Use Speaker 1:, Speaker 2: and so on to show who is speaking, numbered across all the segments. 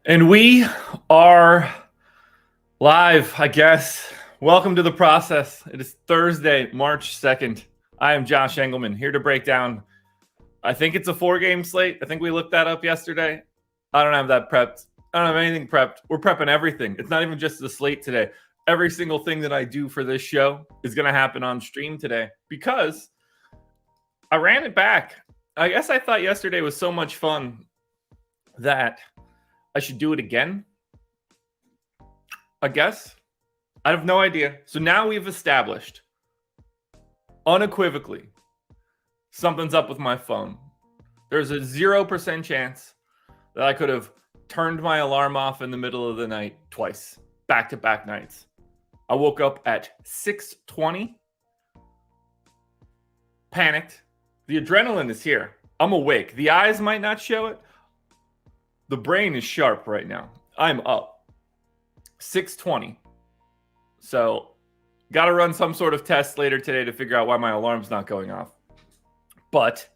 Speaker 1: And we are live, I guess. Welcome to the process. It is Thursday, March 2nd. I am Josh Engleman, here to break down, I think it's a 4-game slate. I think we looked that up yesterday. I don't have that prepped. I don't have anything prepped. We're prepping everything. It's not even just the slate today. Every single thing that I do for this show is going to happen on stream today because I ran it back. I guess I thought yesterday was so much fun that I should do it again. I guess. I have no idea. So now we've established unequivocally something's up with my phone. There's a 0% chance that I could have turned my alarm off in the middle of the night twice, back-to-back nights. I woke up at 6:20, panicked. The adrenaline is here. I'm awake. The eyes might not show it. The brain is sharp right now. I'm up. 6:20. So, got to run some sort of test later today to figure out why my alarm's not going off. But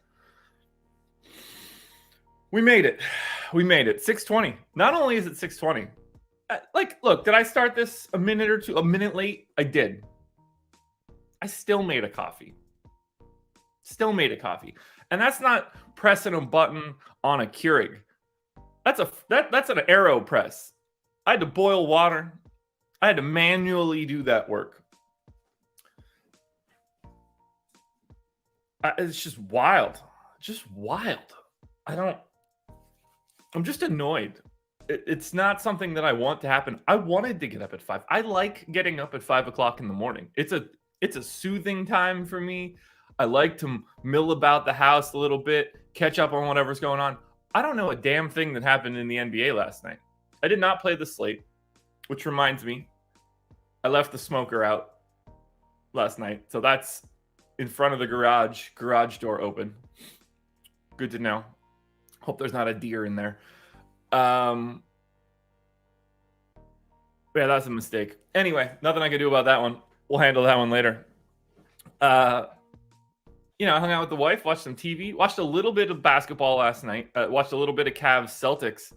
Speaker 1: we made it. We made it. 6:20. Not only is it 6:20. Look, did I start this a minute late? I did. I still made a coffee. And that's not pressing a button on a Keurig. That's an AeroPress. I had to boil water. I had to manually do that work. It's just wild. I'm just annoyed. It's not something that I want to happen. I wanted to get up at 5. I like getting up at 5 o'clock in the morning. It's a soothing time for me. I like to mill about the house a little bit, catch up on whatever's going on. I don't know a damn thing that happened in the NBA last night. I did not play the slate, which reminds me, I left the smoker out last night. So that's in front of the garage door open. Good to know. Hope there's not a deer in there. Yeah, that's a mistake. Anyway, nothing I can do about that one. We'll handle that one later. I hung out with the wife, watched some TV, watched a little bit of basketball last night, watched a little bit of Cavs Celtics.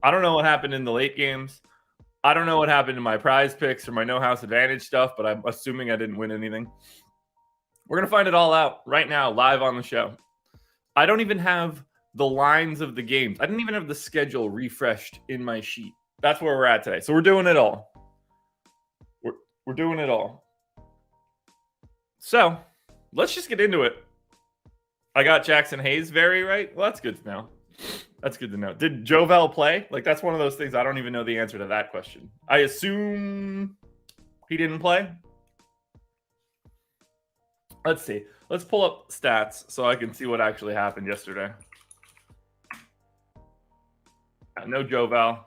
Speaker 1: I don't know what happened in the late games. I don't know what happened in my prize picks or my no house advantage stuff, but I'm assuming I didn't win anything. We're going to find it all out right now, live on the show. I don't even have the lines of the games. I didn't even have the schedule refreshed in my sheet. That's where we're at today. So we're doing it all. We're doing it all. So let's just get into it. I got Jackson Hayes very right. Well, that's good to know. Did Jovel play? That's one of those things I don't even know the answer to that question. I assume he didn't play. Let's see. Let's pull up stats so I can see what actually happened yesterday. No Jovel.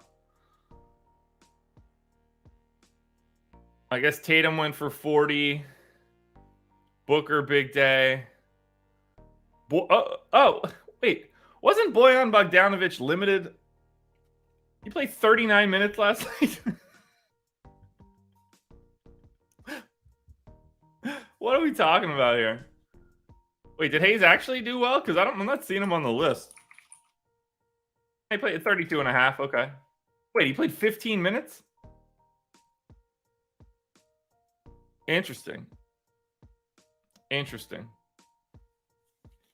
Speaker 1: I guess Tatum went for 40. Booker, big day. Wait. Wasn't Bojan Bogdanovic limited? He played 39 minutes last night. What are we talking about here? Wait, did Hayes actually do well? Because I'm not seeing him on the list. He played 32 and a half. Okay. Wait, he played 15 minutes? Interesting.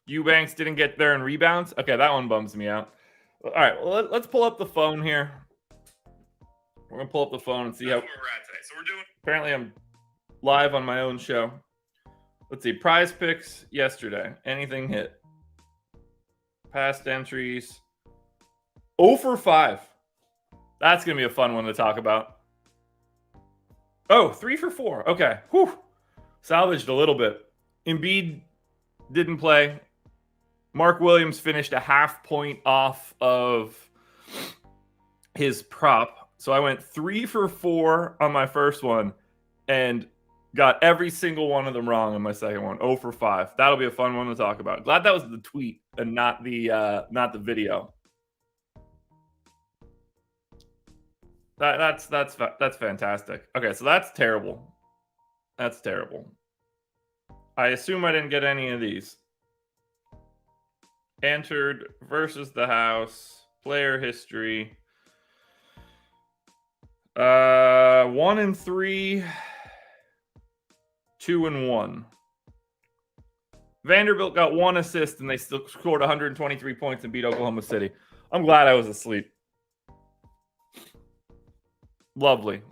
Speaker 1: Eubanks didn't get there in rebounds. Okay, that one bums me out. All right, well, let's pull up the phone here. We're going to pull up the phone and see how we're at today. So we're doing... Apparently, I'm live on my own show. Let's see. Prize picks yesterday. Anything hit? Past entries. 0 for 5. That's going to be a fun one to talk about. Oh, 3 for 4. Okay. Whew. Salvaged a little bit. Embiid didn't play. Mark Williams finished a half point off of his prop. So I went 3 for 4 on my first one and got every single one of them wrong on my second one. 0 for 5. That'll be a fun one to talk about. Glad that was the tweet and not the video. That's fantastic. Okay, so that's terrible. I assume I didn't get any of these. Entered versus the house, player history. 1-3, 2-1. Vanderbilt got 1 assist and they still scored 123 points and beat Oklahoma City. I'm glad I was asleep. Lovely.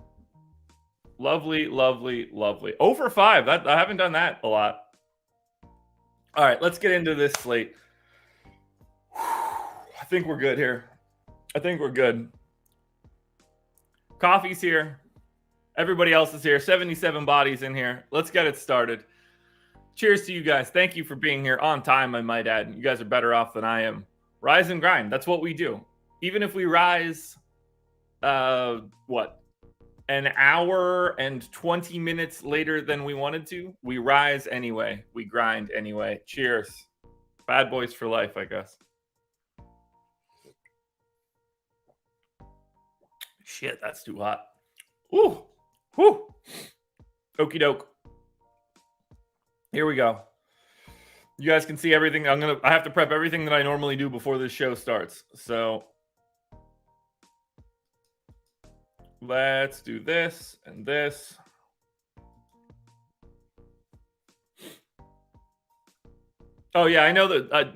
Speaker 1: Lovely, lovely, lovely. 0 for 5. I haven't done that a lot. All right, let's get into this slate. I think we're good here. I think we're good. Coffee's here. Everybody else is here. 77 bodies in here. Let's get it started. Cheers to you guys. Thank you for being here on time, I might add. You guys are better off than I am. Rise and grind. That's what we do. Even if we rise, an hour and 20 minutes later than we wanted to, we rise anyway. We grind anyway. Cheers. Bad boys for life, I guess. Shit, that's too hot. Ooh. Whew. Okie doke. Here we go. You guys can see everything. I have to prep everything that I normally do before this show starts. So let's do this and this. Oh yeah, I know that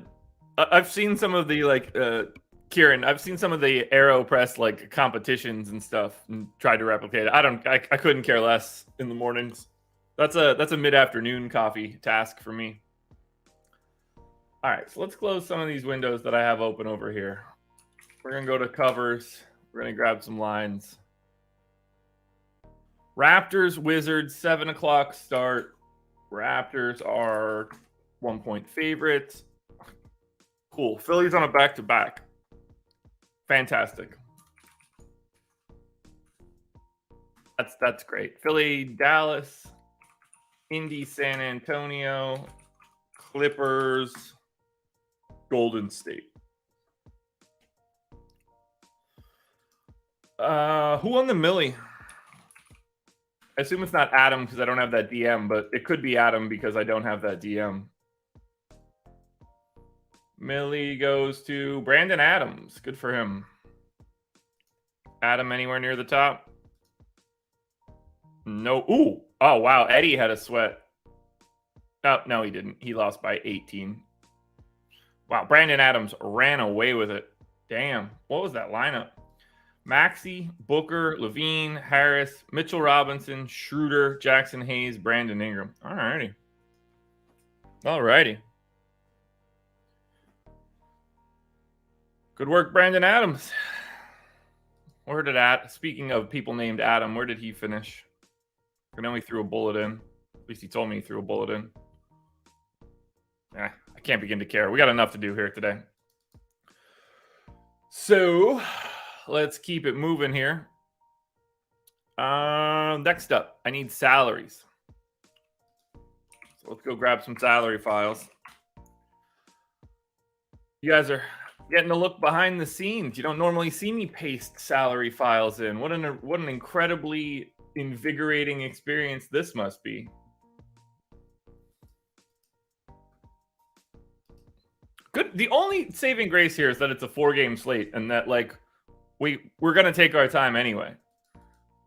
Speaker 1: I've seen some of the Kieran, I've seen some of the AeroPress competitions and stuff and tried to replicate it. I couldn't care less in the mornings. That's a mid-afternoon coffee task for me. All right, so let's close some of these windows that I have open over here. We're going to go to covers. We're going to grab some lines. Raptors, Wizards, 7 o'clock start. Raptors are 1-point favorites. Cool. Philly's on a back-to-back. Fantastic. That's great. Philly, Dallas, Indy, San Antonio, Clippers, Golden State. Who won the Millie? I assume it's not Adam because I don't have that DM, but it could be Adam because I don't have that DM. Millie goes to Brandon Adams. Good for him. Adam anywhere near the top? No. Ooh. Oh, wow. Eddie had a sweat. Oh, no, he didn't. He lost by 18. Wow. Brandon Adams ran away with it. Damn. What was that lineup? Maxey, Booker, Levine, Harris, Mitchell Robinson, Schroeder, Jackson Hayes, Brandon Ingram. All righty. All righty. Good work, Brandon Adams. Where did speaking of people named Adam, where did he finish? I know he threw a bullet in. At least he told me he threw a bullet in. I can't begin to care. We got enough to do here today. So let's keep it moving here. Next up, I need salaries. So let's go grab some salary files. You guys are getting a look behind the scenes. You don't normally see me paste salary files in. What an incredibly invigorating experience this must be. Good. The only saving grace here is that it's a 4-game slate and that we're gonna take our time anyway.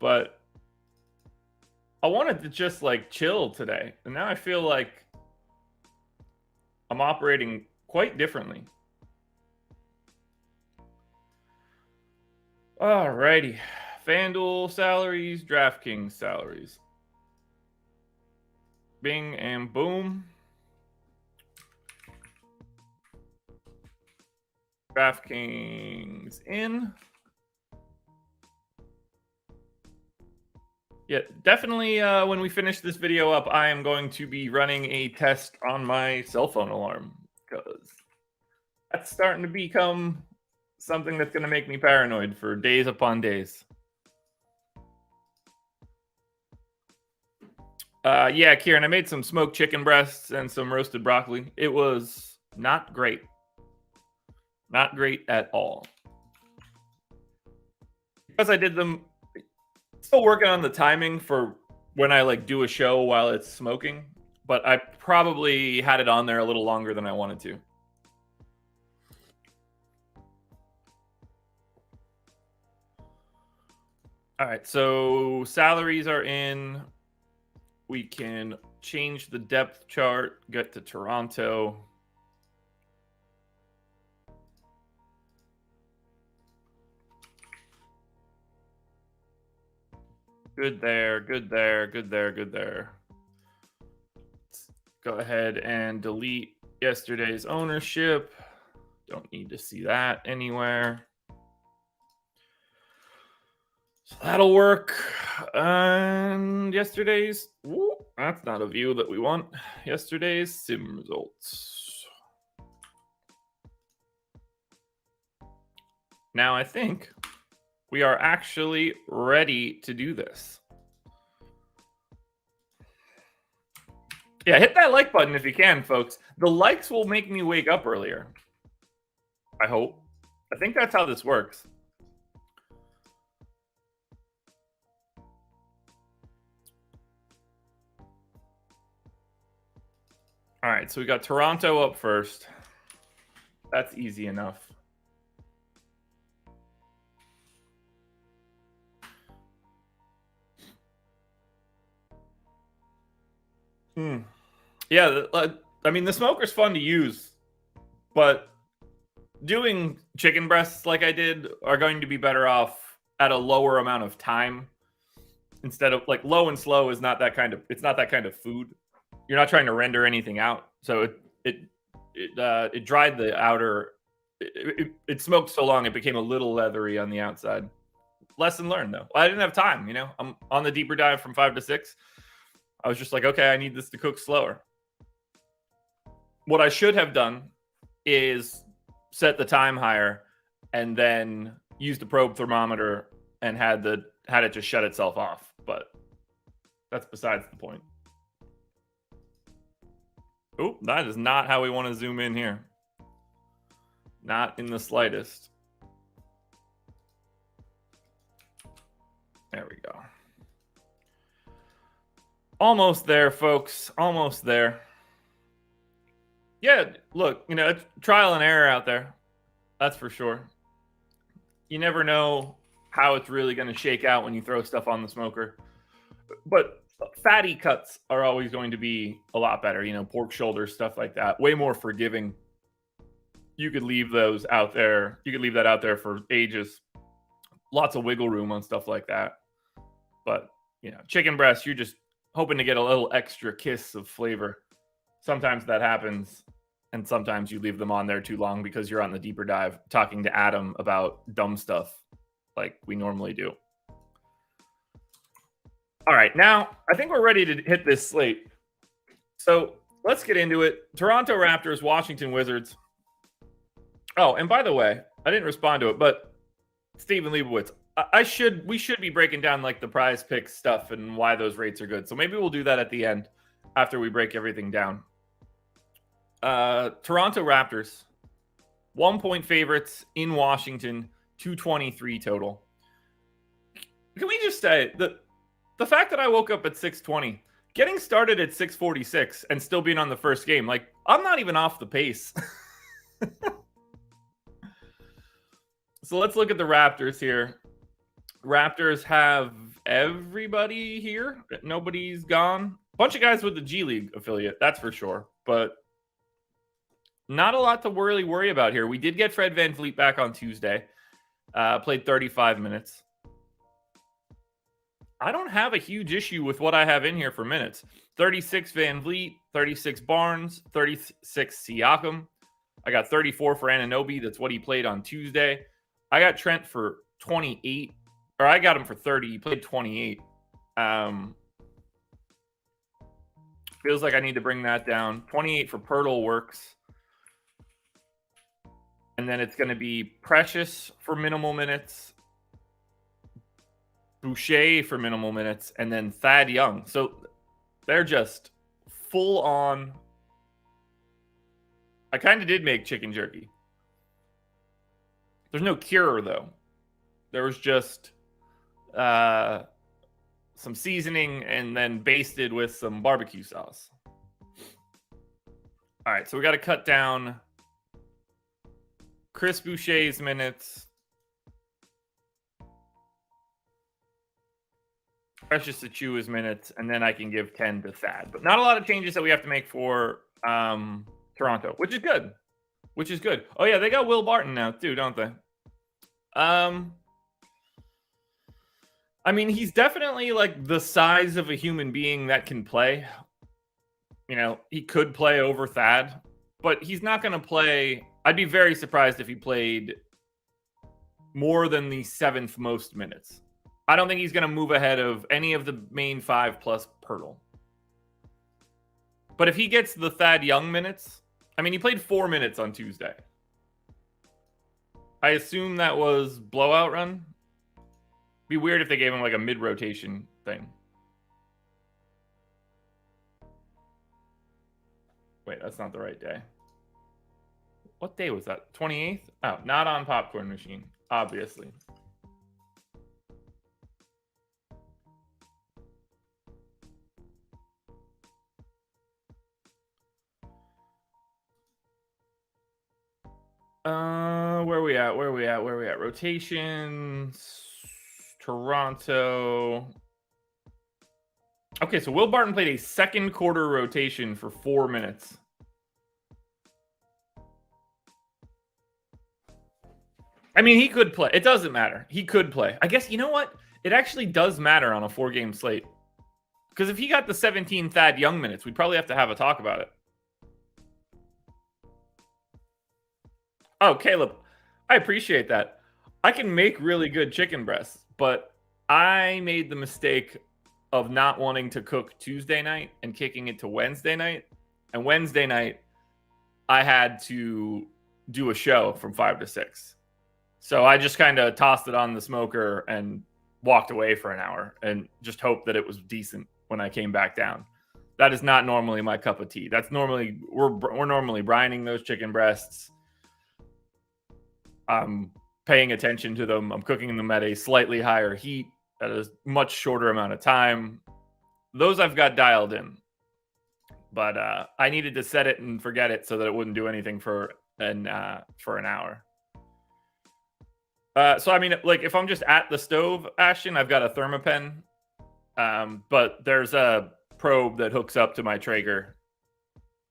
Speaker 1: But I wanted to just chill today, and now I feel like I'm operating quite differently. Alrighty. FanDuel salaries, DraftKings salaries. Bing and boom. DraftKings in. Yeah, definitely when we finish this video up, I am going to be running a test on my cell phone alarm because that's starting to become something that's going to make me paranoid for days upon days. Yeah, Kieran, I made some smoked chicken breasts and some roasted broccoli. It was not great. Not great at all. Because I did them, still working on the timing for when I do a show while it's smoking, but I probably had it on there a little longer than I wanted to. All right, so salaries are in. We can change the depth chart, get to Toronto. Good there, good there, good there, good there. Let's go ahead and delete yesterday's ownership. Don't need to see that anywhere. So that'll work. And yesterday's, that's not a view that we want. Yesterday's sim results. Now I think we are actually ready to do this. Yeah, hit that like button if you can, folks. The likes will make me wake up earlier. I hope. I think that's how this works. All right, so we got Toronto up first. That's easy enough. Yeah, I mean, the smoker's fun to use, but doing chicken breasts like I did are going to be better off at a lower amount of time instead of like low and slow is not that kind of, it's not that kind of food. You're not trying to render anything out. So it dried the outer, it smoked so long it became a little leathery on the outside. Lesson learned though. I didn't have time, I'm on the deeper dive from 5 to 6. I was just like, okay, I need this to cook slower. What I should have done is set the time higher and then use the probe thermometer and had it just shut itself off. But that's besides the point. Oh, that is not how we want to zoom in here. Not in the slightest. There we go. Almost there, folks. Almost there. Yeah, look, it's trial and error out there. That's for sure. You never know how it's really going to shake out when you throw stuff on the smoker. But fatty cuts are always going to be a lot better. Pork shoulders, stuff like that. Way more forgiving. You could leave those out there. You could leave that out there for ages. Lots of wiggle room on stuff like that. But, chicken breast, you're just hoping to get a little extra kiss of flavor. Sometimes that happens, and sometimes you leave them on there too long because you're on the deeper dive talking to Adam about dumb stuff like we normally do. All right, now I think we're ready to hit this slate. So let's get into it. Toronto Raptors, Washington Wizards. Oh, and by the way, I didn't respond to it, but Stephen Leibowitz, we should be breaking down like the prize pick stuff and why those rates are good. So maybe we'll do that at the end after we break everything down. Toronto Raptors, 1-point favorites in Washington, 223 total. Can we just say that the fact that I woke up at 6:20, getting started at 6:46 and still being on the first game, like I'm not even off the pace. So let's look at the Raptors here. Raptors have everybody here. Nobody's gone. Bunch of guys with the G League affiliate, that's for sure. But not a lot to really worry about here. We did get Fred VanVleet back on Tuesday. Played 35 minutes. I don't have a huge issue with what I have in here for minutes. 36 VanVleet, 36 Barnes, 36 Siakam. I got 34 for Anunoby. That's what he played on Tuesday. I got Trent for 28. Or I got him for 30. He played 28. Feels like I need to bring that down. 28 for Pirtle works. And then it's going to be Precious for minimal minutes. Boucher for minimal minutes. And then Thad Young. So they're just full on. I kind of did make chicken jerky. There's no cure, though. There was just some seasoning and then basted with some barbecue sauce. All right, so we got to cut down Chris Boucher's minutes. Precious Achiuwa's minutes, and then I can give 10 to Thad. But not a lot of changes that we have to make for Toronto, which is good. Which is good. Oh, yeah, they got Will Barton now, too, don't they? I mean, he's definitely, like, the size of a human being that can play. You know, he could play over Thad, but he's not going to play. I'd be very surprised if he played more than the 7th most minutes. I don't think he's going to move ahead of any of the main 5 plus Pirtle. But if he gets the Thad Young minutes, I mean, he played 4 minutes on Tuesday. I assume that was blowout run. Be weird if they gave him like a mid-rotation thing. Wait, that's not the right day. What day was that? 28th? Oh, not on Popcorn Machine, obviously. Where are we at? Rotations. Toronto. Okay, so Will Barton played a second quarter rotation for 4 minutes. I mean, he could play. It doesn't matter. He could play. I guess, you know what? It actually does matter on a 4-game slate. Because if he got the 17 Thad Young minutes, we'd probably have to have a talk about it. Oh, Caleb, I appreciate that. I can make really good chicken breasts, but I made the mistake of not wanting to cook Tuesday night and kicking it to Wednesday night. And Wednesday night, I had to do a show from 5 to 6. So I just kind of tossed it on the smoker and walked away for an hour and just hoped that it was decent when I came back down. That is not normally my cup of tea. That's normally, we're normally brining those chicken breasts. I'm paying attention to them. I'm cooking them at a slightly higher heat at a much shorter amount of time. Those I've got dialed in. But I needed to set it and forget it so that it wouldn't do anything for an hour. So, I mean, like, if I'm just at the stove, Ashton, I've got a Thermapen. But there's a probe that hooks up to my Traeger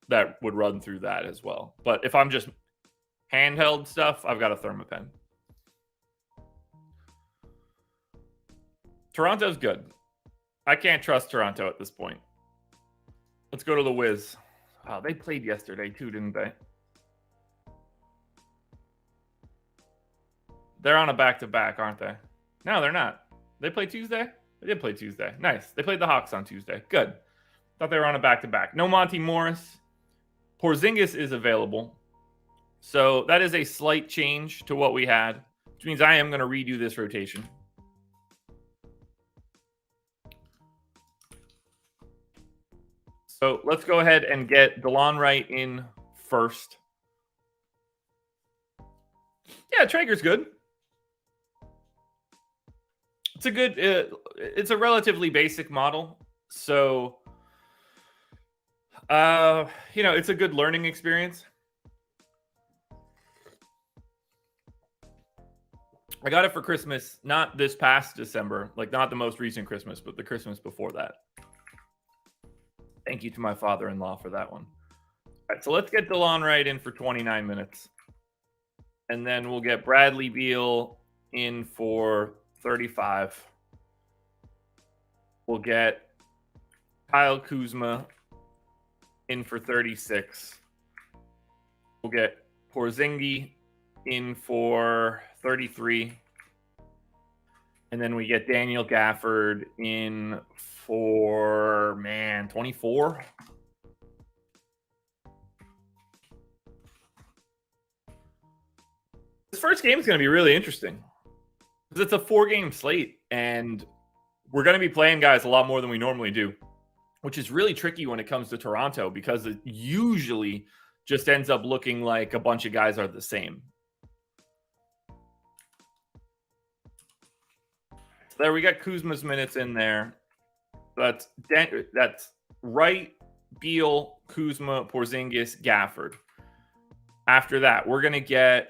Speaker 1: that would run through that as well. But if I'm just handheld stuff, I've got a Thermapen. Toronto's good. I can't trust Toronto at this point. Let's go to the Wiz. Oh, they played yesterday too, didn't they? They're on a back-to-back, aren't they? No, they're not. They played Tuesday? They did play Tuesday. Nice. They played the Hawks on Tuesday. Good. Thought they were on a back-to-back. No Monty Morris. Porzingis is available. So that is a slight change to what we had, which means I am going to redo this rotation. So let's go ahead and get DeLon Wright in first. Yeah, Traeger's good. It's a good, it's a relatively basic model. So, you know, it's a good learning experience. I got it for Christmas, not this past December, like not the most recent Christmas, but the Christmas before that. Thank you to my father-in-law for that one. All right, so let's get DeLon Wright in for 29 minutes. And then we'll get Bradley Beal in for 35. We'll get Kyle Kuzma in for 36. We'll get Porzingis in for 33. And then we get Daniel Gafford in for, 24. This first game is going to be really interesting because it's a 4-game slate and we're going to be playing guys a lot more than we normally do, which is really tricky when it comes to Toronto because it usually just ends up looking like a bunch of guys are the same. So there we got Kuzma's minutes in there. That's Wright, Beal, Kuzma, Porzingis, Gafford. After that, we're going to get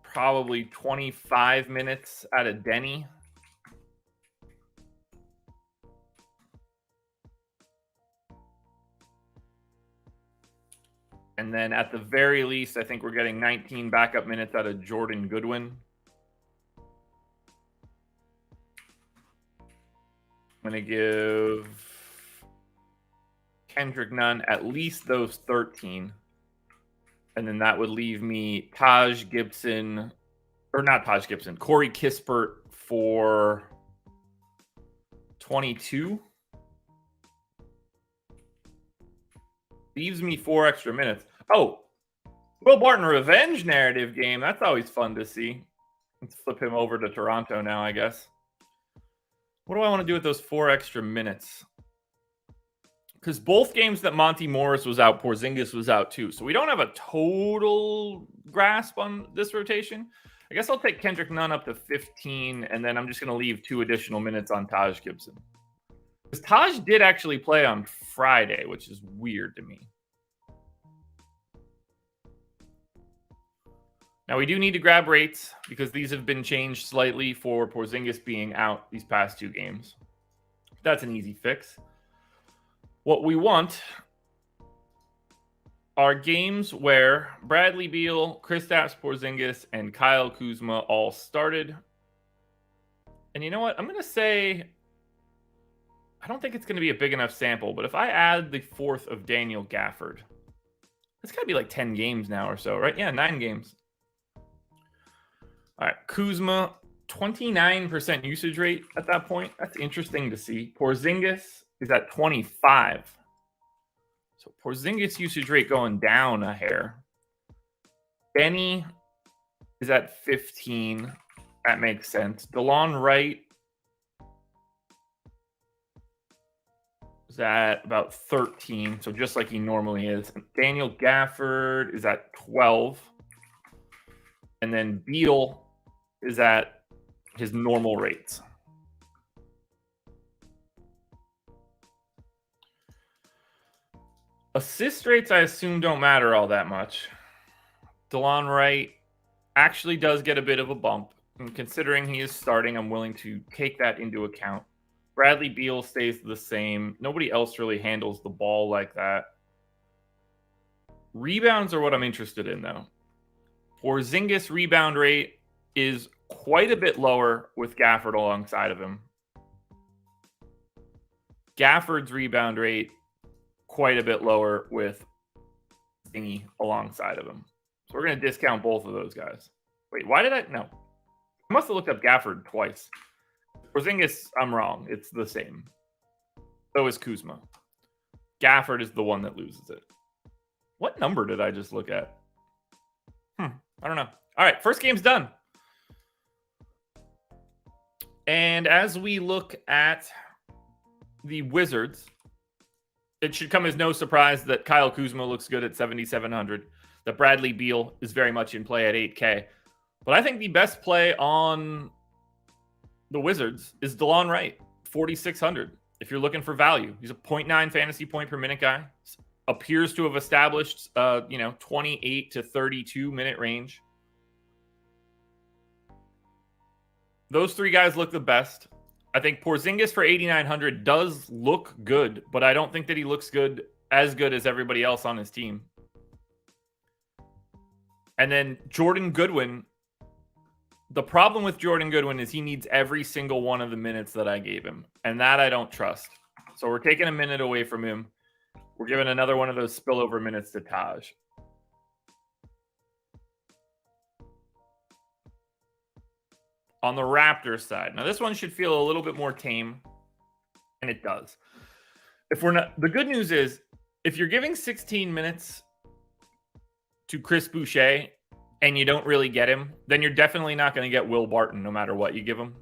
Speaker 1: probably 25 minutes out of Denny. And then at the very least, I think we're getting 19 backup minutes out of Jordan Goodwin. I'm going to give Kendrick Nunn at least those 13. And then that would leave me Corey Kispert for 22. Leaves me 4 extra minutes. Oh, Will Barton revenge narrative game. That's always fun to see. Let's flip him over to Toronto now, I guess. What do I want to do with those 4 extra minutes? Because both games that Monty Morris was out, Porzingis was out too. So we don't have a total grasp on this rotation. I guess I'll take Kendrick Nunn up to 15, and then I'm just going to leave 2 additional minutes on Taj Gibson. Because Taj did actually play on Friday, which is weird to me. Now, we do need to grab rates because these have been changed slightly for Porzingis being out these past 2 games. That's an easy fix. What we want are games where Bradley Beal, Kristaps Porzingis, and Kyle Kuzma all started. And you know what? I'm going to say, I don't think it's going to be a big enough sample, but if I add the 4th of Daniel Gafford, it's got to be like 10 games now or so, right? Yeah, 9 games. All right, Kuzma, 29% usage rate at that point. That's interesting to see. Porzingis is at 25. So Porzingis usage rate going down a hair. Benny is at 15. That makes sense. DeLon Wright is at about 13. So just like he normally is. And Daniel Gafford is at 12. And then Beal is at his normal rates. Assist rates, I assume, don't matter all that much. DeLon Wright actually does get a bit of a bump. And considering he is starting, I'm willing to take that into account. Bradley Beal stays the same. Nobody else really handles the ball like that. Rebounds are what I'm interested in, though. Porzingis' rebound rate is quite a bit lower with Gafford alongside of him. Gafford's rebound rate quite a bit lower with Thingy alongside of him. So we're going to discount both of those guys. Wait, why did I? No. I must have looked up Gafford twice. Porzingis, I'm wrong. It's the same. So is Kuzma. Gafford is the one that loses it. What number did I just look at? I don't know. All right, first game's done. And as we look at the Wizards, it should come as no surprise that Kyle Kuzma looks good at 7,700, that Bradley Beal is very much in play at 8K. But I think the best play on the Wizards is DeLon Wright, 4,600. If you're looking for value, he's a 0.9 fantasy point per minute guy. Appears to have established, 28 to 32 minute range. Those 3 guys look the best. I think Porzingis for 8,900 does look good, but I don't think that he looks good as everybody else on his team. And then Jordan Goodwin. The problem with Jordan Goodwin is he needs every single one of the minutes that I gave him, and that I don't trust. So we're taking a minute away from him. We're giving another one of those spillover minutes to Taj. On the Raptors side. Now, this one should feel a little bit more tame, and it does. The good news is, if you're giving 16 minutes to Chris Boucher and you don't really get him, then you're definitely not going to get Will Barton no matter what you give him.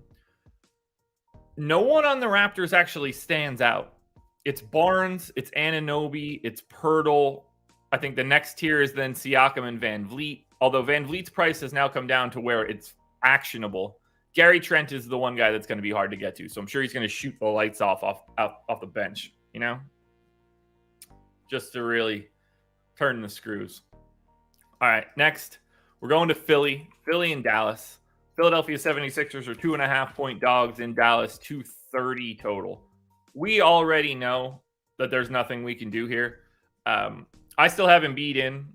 Speaker 1: No one on the Raptors actually stands out. It's Barnes, it's Anunoby, it's Pirtle. I think the next tier is then Siakam and Van Vliet, although Van Vliet's price has now come down to where it's actionable. Gary Trent is the one guy that's going to be hard to get to, so I'm sure he's going to shoot the lights off the bench, just to really turn the screws. All right, next, we're going to Philly and Dallas. Philadelphia 76ers are 2.5-point dogs in Dallas, 230 total. We already know that there's nothing we can do here. I still have Embiid in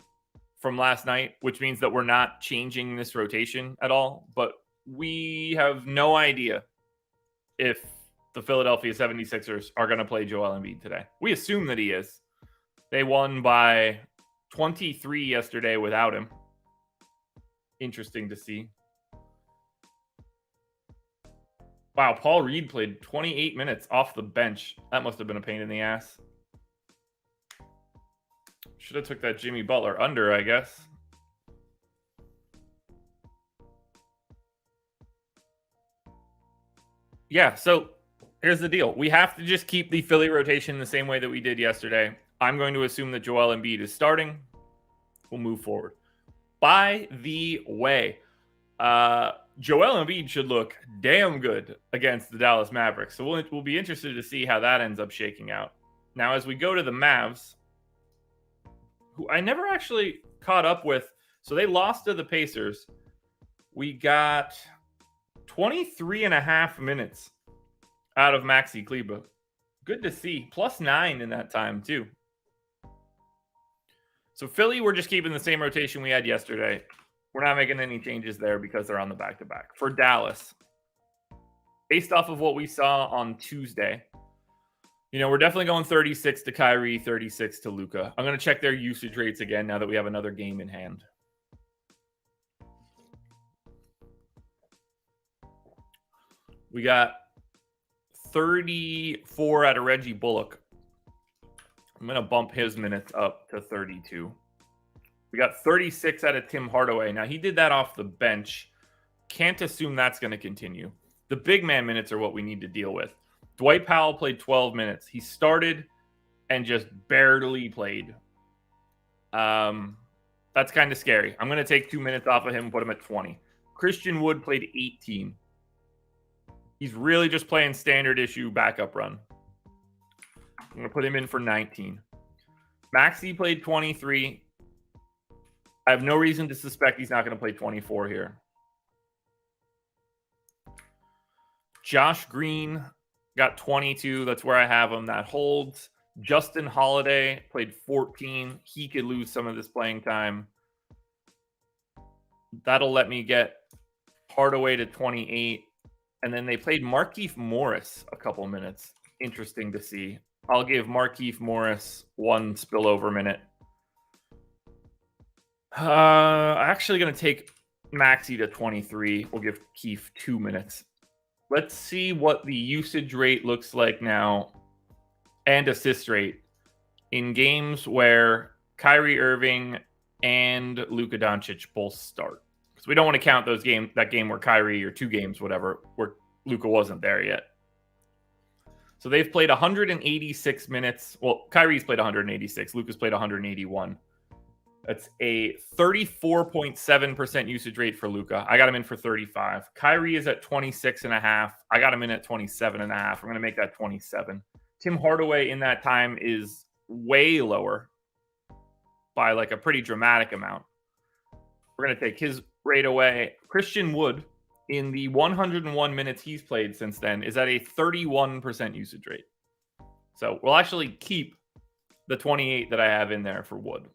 Speaker 1: from last night, which means that we're not changing this rotation at all. But we have no idea if the Philadelphia 76ers are going to play Joel Embiid today. We assume that he is. They won by 23 yesterday without him. Interesting to see. Wow, Paul Reed played 28 minutes off the bench. That must have been a pain in the ass. Should have took that Jimmy Butler under, I guess. Yeah, so here's the deal. We have to just keep the Philly rotation the same way that we did yesterday. I'm going to assume that Joel Embiid is starting. We'll move forward. By the way, Joel Embiid should look damn good against the Dallas Mavericks. So we'll be interested to see how that ends up shaking out. Now, as we go to the Mavs, who I never actually caught up with. So they lost to the Pacers. We got 23 and a half minutes out of Maxi Kleber. Good to see. +9 in that time, too. So Philly, we're just keeping the same rotation we had yesterday. We're not making any changes there because they're on the back-to-back. For Dallas, based off of what we saw on Tuesday, we're definitely going 36 to Kyrie, 36 to Luka. I'm going to check their usage rates again now that we have another game in hand. We got 34 out of Reggie Bullock. I'm going to bump his minutes up to 32. We got 36 out of Tim Hardaway. Now, he did that off the bench. Can't assume that's going to continue. The big man minutes are what we need to deal with. Dwight Powell played 12 minutes. He started and just barely played. That's kind of scary. I'm going to take 2 minutes off of him and put him at 20. Christian Wood played 18. He's really just playing standard issue backup run. I'm going to put him in for 19. Maxey played 23. I have no reason to suspect he's not going to play 24 here. Josh Green got 22. That's where I have him. That holds. Justin Holiday played 14. He could lose some of this playing time. That'll let me get Hardaway to 28. And then they played Markieff Morris a couple minutes. Interesting to see. I'll give Markieff Morris 1 spillover minute. Actually going to take Maxey to 23. We'll give Keefe 2 minutes. Let's see what the usage rate looks like now and assist rate in games where Kyrie Irving and Luka Doncic both start. Because we don't want to count that game where Kyrie, or 2 games, whatever, where Luka wasn't there yet. So they've played 186 minutes. Well, Kyrie's played 186. Luka's played 181. That's a 34.7% usage rate for Luka. I got him in for 35. Kyrie is at 26.5. I got him in at 27.5. I'm going to make that 27. Tim Hardaway in that time is way lower by like a pretty dramatic amount. We're going to take his rate away. Christian Wood, in the 101 minutes he's played since then, is at a 31% usage rate. So we'll actually keep the 28 that I have in there for Wood.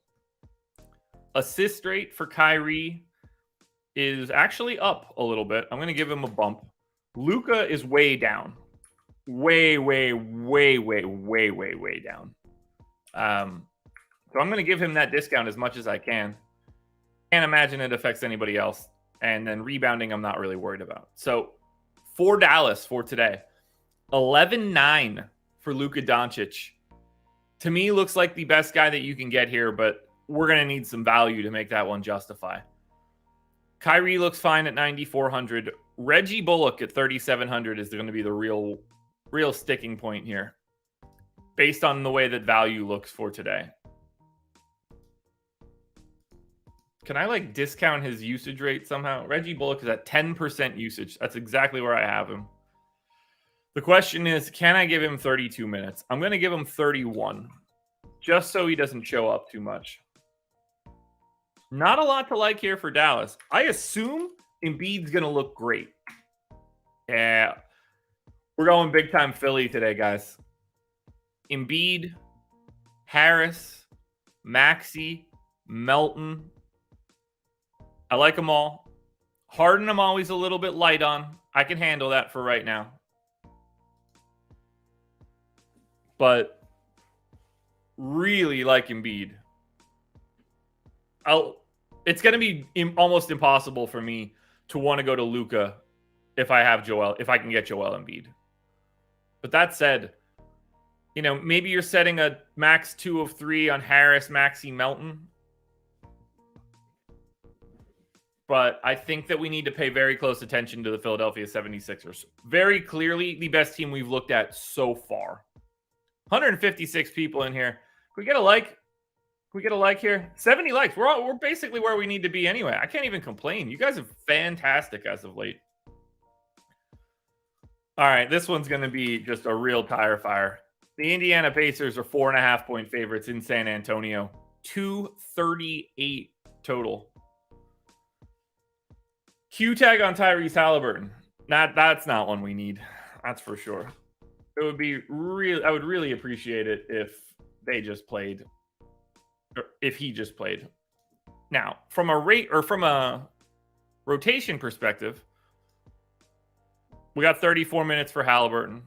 Speaker 1: Assist rate for Kyrie is actually up a little bit. I'm going to give him a bump. Luka is way down. Way down. So I'm going to give him that discount as much as I can. Can't imagine it affects anybody else. And then rebounding, I'm not really worried about. So for Dallas for today, 11-9 for Luka Doncic. To me, looks like the best guy that you can get here, but we're going to need some value to make that one justify. Kyrie looks fine at 9,400. Reggie Bullock at 3,700 is going to be the real sticking point here, based on the way that value looks for today. Can I discount his usage rate somehow? Reggie Bullock is at 10% usage. That's exactly where I have him. The question is, can I give him 32 minutes? I'm going to give him 31, just so he doesn't show up too much. Not a lot to like here for Dallas. I assume Embiid's going to look great. Yeah. We're going big time Philly today, guys. Embiid, Harris, Maxey, Melton. I like them all. Harden, I'm always a little bit light on. I can handle that for right now. But really like Embiid. It's going to be almost impossible for me to want to go to Luka if I can get Joel Embiid. But that said, maybe you're setting a max 2 of 3 on Harris, Maxey, Melton. But I think that we need to pay very close attention to the Philadelphia 76ers. Very clearly the best team we've looked at so far. 156 people in here. Can we get a like? Can we get a like here? 70 likes. We're basically where we need to be anyway. I can't even complain. You guys are fantastic as of late. All right, this one's going to be just a real tire fire. The Indiana Pacers are 4.5-point favorites in San Antonio. 238 total. Q tag on Tyrese Halliburton. That's not one we need. That's for sure. It would be I would really appreciate it if they just played, or if he just played. Now, from a rotation perspective, we got 34 minutes for Halliburton.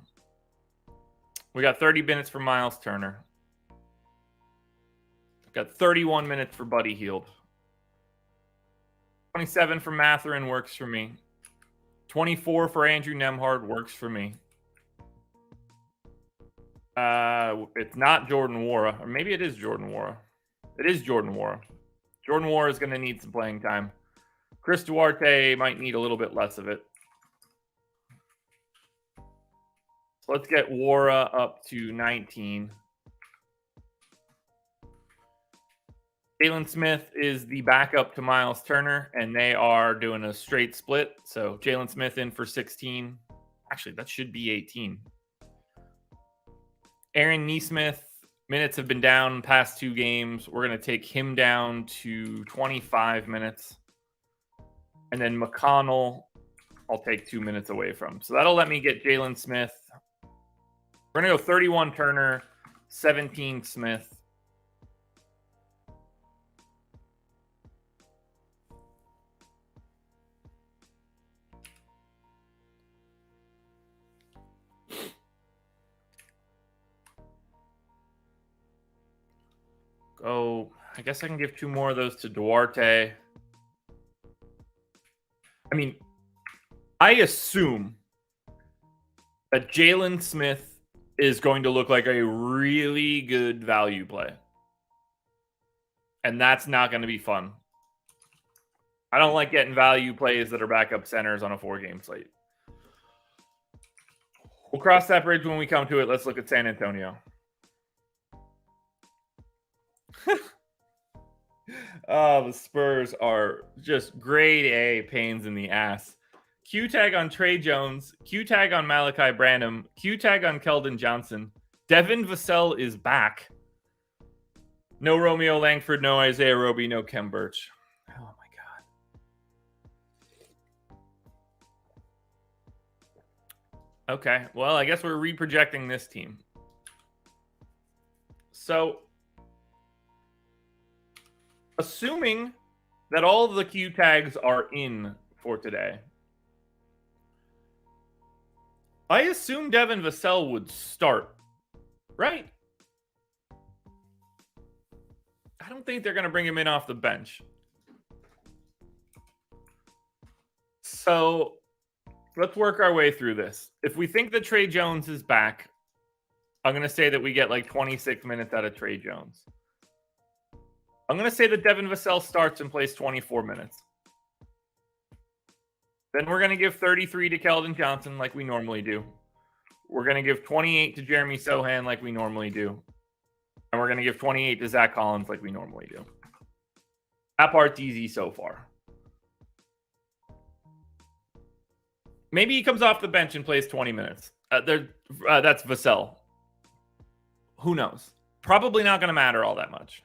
Speaker 1: We got 30 minutes for Miles Turner. We got 31 minutes for Buddy Hield. 27 for Mathurin works for me. 24 for Andrew Nembhard works for me. It's not Jordan Nwora, or maybe it is Jordan Nwora. It is Jordan Nwora. Jordan Nwora is going to need some playing time. Chris Duarte might need a little bit less of it. So let's get Nwora up to 19. Jalen Smith is the backup to Miles Turner, and they are doing a straight split. So Jalen Smith in for 16. Actually, that should be 18. Aaron Nesmith, minutes have been down past 2 games. We're going to take him down to 25 minutes. And then McConnell, I'll take 2 minutes away from. So that'll let me get Jalen Smith. We're going to go 31 Turner, 17 Smith. Oh, I guess I can give 2 more of those to Duarte. I mean, I assume that Jalen Smith is going to look like a really good value play. And that's not going to be fun. I don't like getting value plays that are backup centers on a 4-game slate. We'll cross that bridge when we come to it. Let's look at San Antonio. The Spurs are just grade A pains in the ass. Q tag on Trey Jones, Q tag on Malachi Branham, Q tag on Keldon Johnson. Devin Vassell is back. No Romeo Langford, no Isaiah Roby, no Kem Birch. Oh my God. Okay, well, I guess we're reprojecting this team. So, assuming that all of the Q tags are in for today, I assume Devin Vassell would start, right? I don't think they're going to bring him in off the bench. So let's work our way through this. If we think that Trey Jones is back, I'm going to say that we get like 26 minutes out of Trey Jones. I'm going to say that Devin Vassell starts and plays 24 minutes. Then we're going to give 33 to Keldon Johnson like we normally do. We're going to give 28 to Jeremy Sohan like we normally do. And we're going to give 28 to Zach Collins like we normally do. That part's easy so far. Maybe he comes off the bench and plays 20 minutes. That's Vassell. Who knows? Probably not going to matter all that much.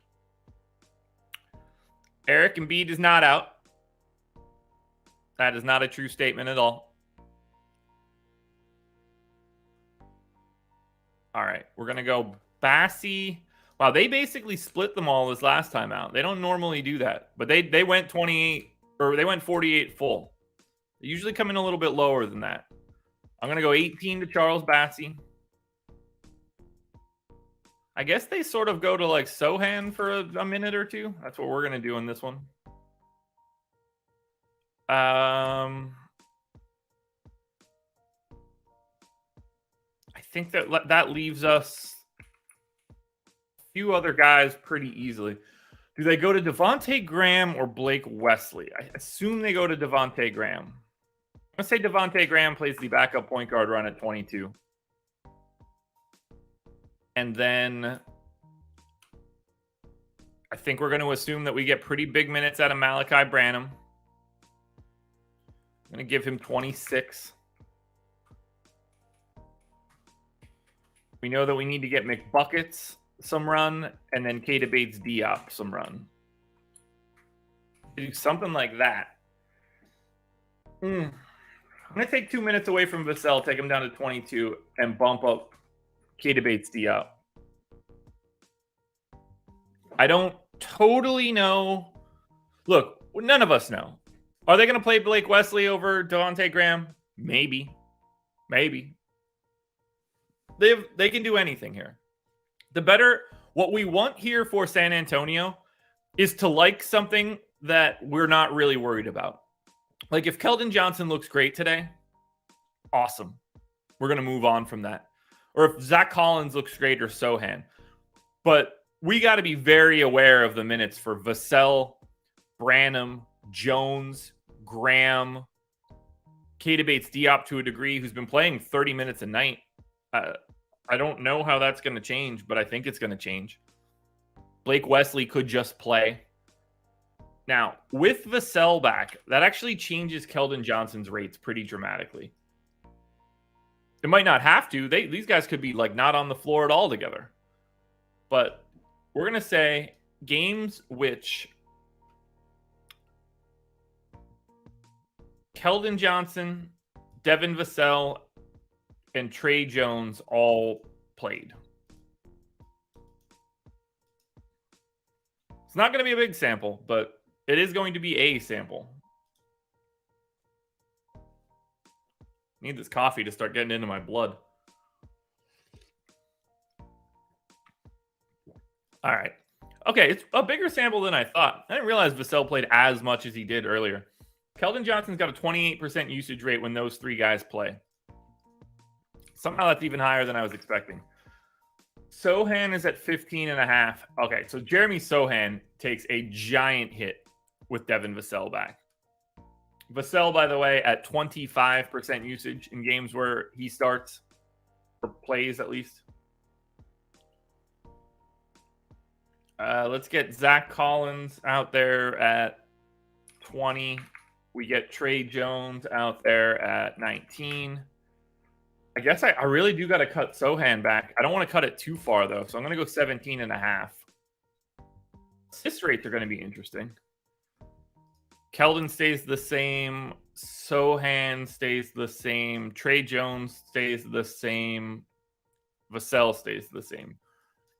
Speaker 1: Eric Embiid is not out. That is not a true statement at all. All right, we're going to go Bassey. Wow, they basically split them all this last time out. They don't normally do that, but they went 28 or they went 48 full. They usually come in a little bit lower than that. I'm going to go 18 to Charles Bassey. I guess they sort of go to like Sohan for a minute or two. That's what we're going to do in this one. I think that leaves us a few other guys pretty easily. Do they go to Devontae Graham or Blake Wesley? I assume they go to Devontae Graham. I'm going to say Devontae Graham plays the backup point guard run at 22. And then I think we're going to assume that we get pretty big minutes out of Malachi Branham. I'm going to give him 26. We know that we need to get McBuckets some run, and then Keita Bates-Diop some run. Do something like that. I'm going to take 2 minutes away from Vassell, take him down to 22, and bump up Keita Bates-Diop. I don't totally know. Look, none of us know. Are they going to play Blake Wesley over Devontae Graham? Maybe. Maybe. They can do anything here. What we want here for San Antonio is to like something that we're not really worried about. Like if Keldon Johnson looks great today, awesome. We're going to move on from that. Or if Zach Collins looks great or Sohan. But we got to be very aware of the minutes for Vassell, Branham, Jones, Graham, Keita Bates-Diop to a degree, who's been playing 30 minutes a night. I don't know how that's going to change, but I think it's going to change. Blake Wesley could just play. Now, with Vassell back, that actually changes Keldon Johnson's rates pretty dramatically. It might not have to. These guys could be like not on the floor at all together. But we're going to say games which Keldon Johnson, Devin Vassell, and Trey Jones all played. It's not going to be a big sample, but it is going to be a sample. Need this coffee to start getting into my blood. All right. Okay, it's a bigger sample than I thought. I didn't realize Vassell played as much as he did earlier. Keldon Johnson's got a 28% usage rate when those three guys play. Somehow that's even higher than I was expecting. Sohan is at 15.5. Okay, so Jeremy Sohan takes a giant hit with Devin Vassell back. Vassell, by the way, at 25% usage in games where he starts or plays at least. Let's get Zach Collins out there at 20. We get Trey Jones out there at 19. I guess I really do got to cut Sohan back. I don't want to cut it too far, though, so I'm going to go 17.5. Assist rates are going to be interesting. Keldon stays the same. Sohan stays the same. Trey Jones stays the same. Vassell stays the same.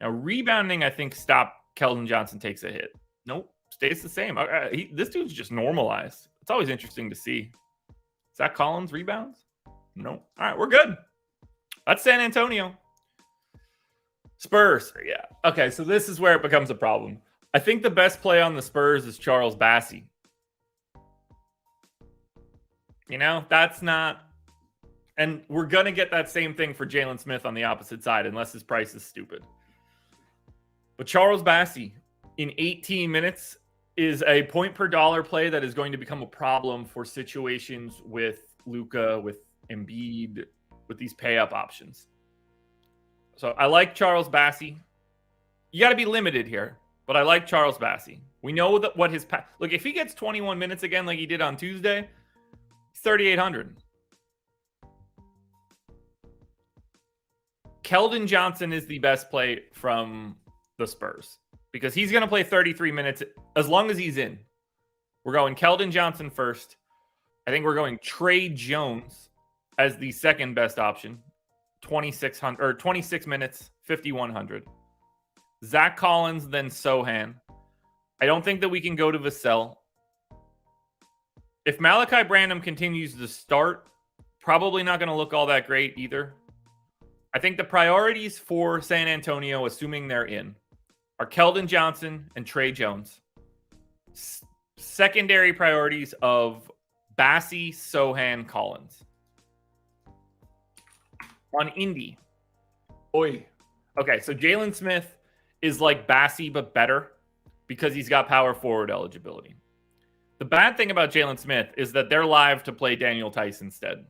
Speaker 1: Now, rebounding, I think, Keldon Johnson takes a hit. Nope, stays the same. This dude's just normalized. It's always interesting to see. Zach Collins rebounds? No. All right, we're good. That's San Antonio. Spurs. Yeah. Okay, so this is where it becomes a problem. I think the best play on the Spurs is Charles Bassey. You know, that's not... And we're going to get that same thing for Jalen Smith on the opposite side, unless his price is stupid. But Charles Bassey, in 18 minutes, is a point per dollar play that is going to become a problem for situations with Luka, with Embiid, with these pay-up options. So I like Charles Bassey. You got to be limited here, but I like Charles Bassey. We know that what his... Look, if he gets 21 minutes again like he did on Tuesday, it's 3,800. Keldon Johnson is the best play from the Spurs because he's going to play 33 minutes as long as he's in. We're going Keldon Johnson first. I think we're going Trey Jones as the second best option. 26 minutes, 5,100. Zach Collins, then Sohan. I don't think that we can go to Vassell. If Malachi Branham continues to start, probably not going to look all that great either. I think the priorities for San Antonio, assuming they're in, are Keldon Johnson and Trey Jones. Secondary priorities of Bassey, Sohan, Collins. On Indy. Oi. Okay, so Jalen Smith is like Bassey, but better because he's got power forward eligibility. The bad thing about Jalen Smith is that they're live to play Daniel Tice instead.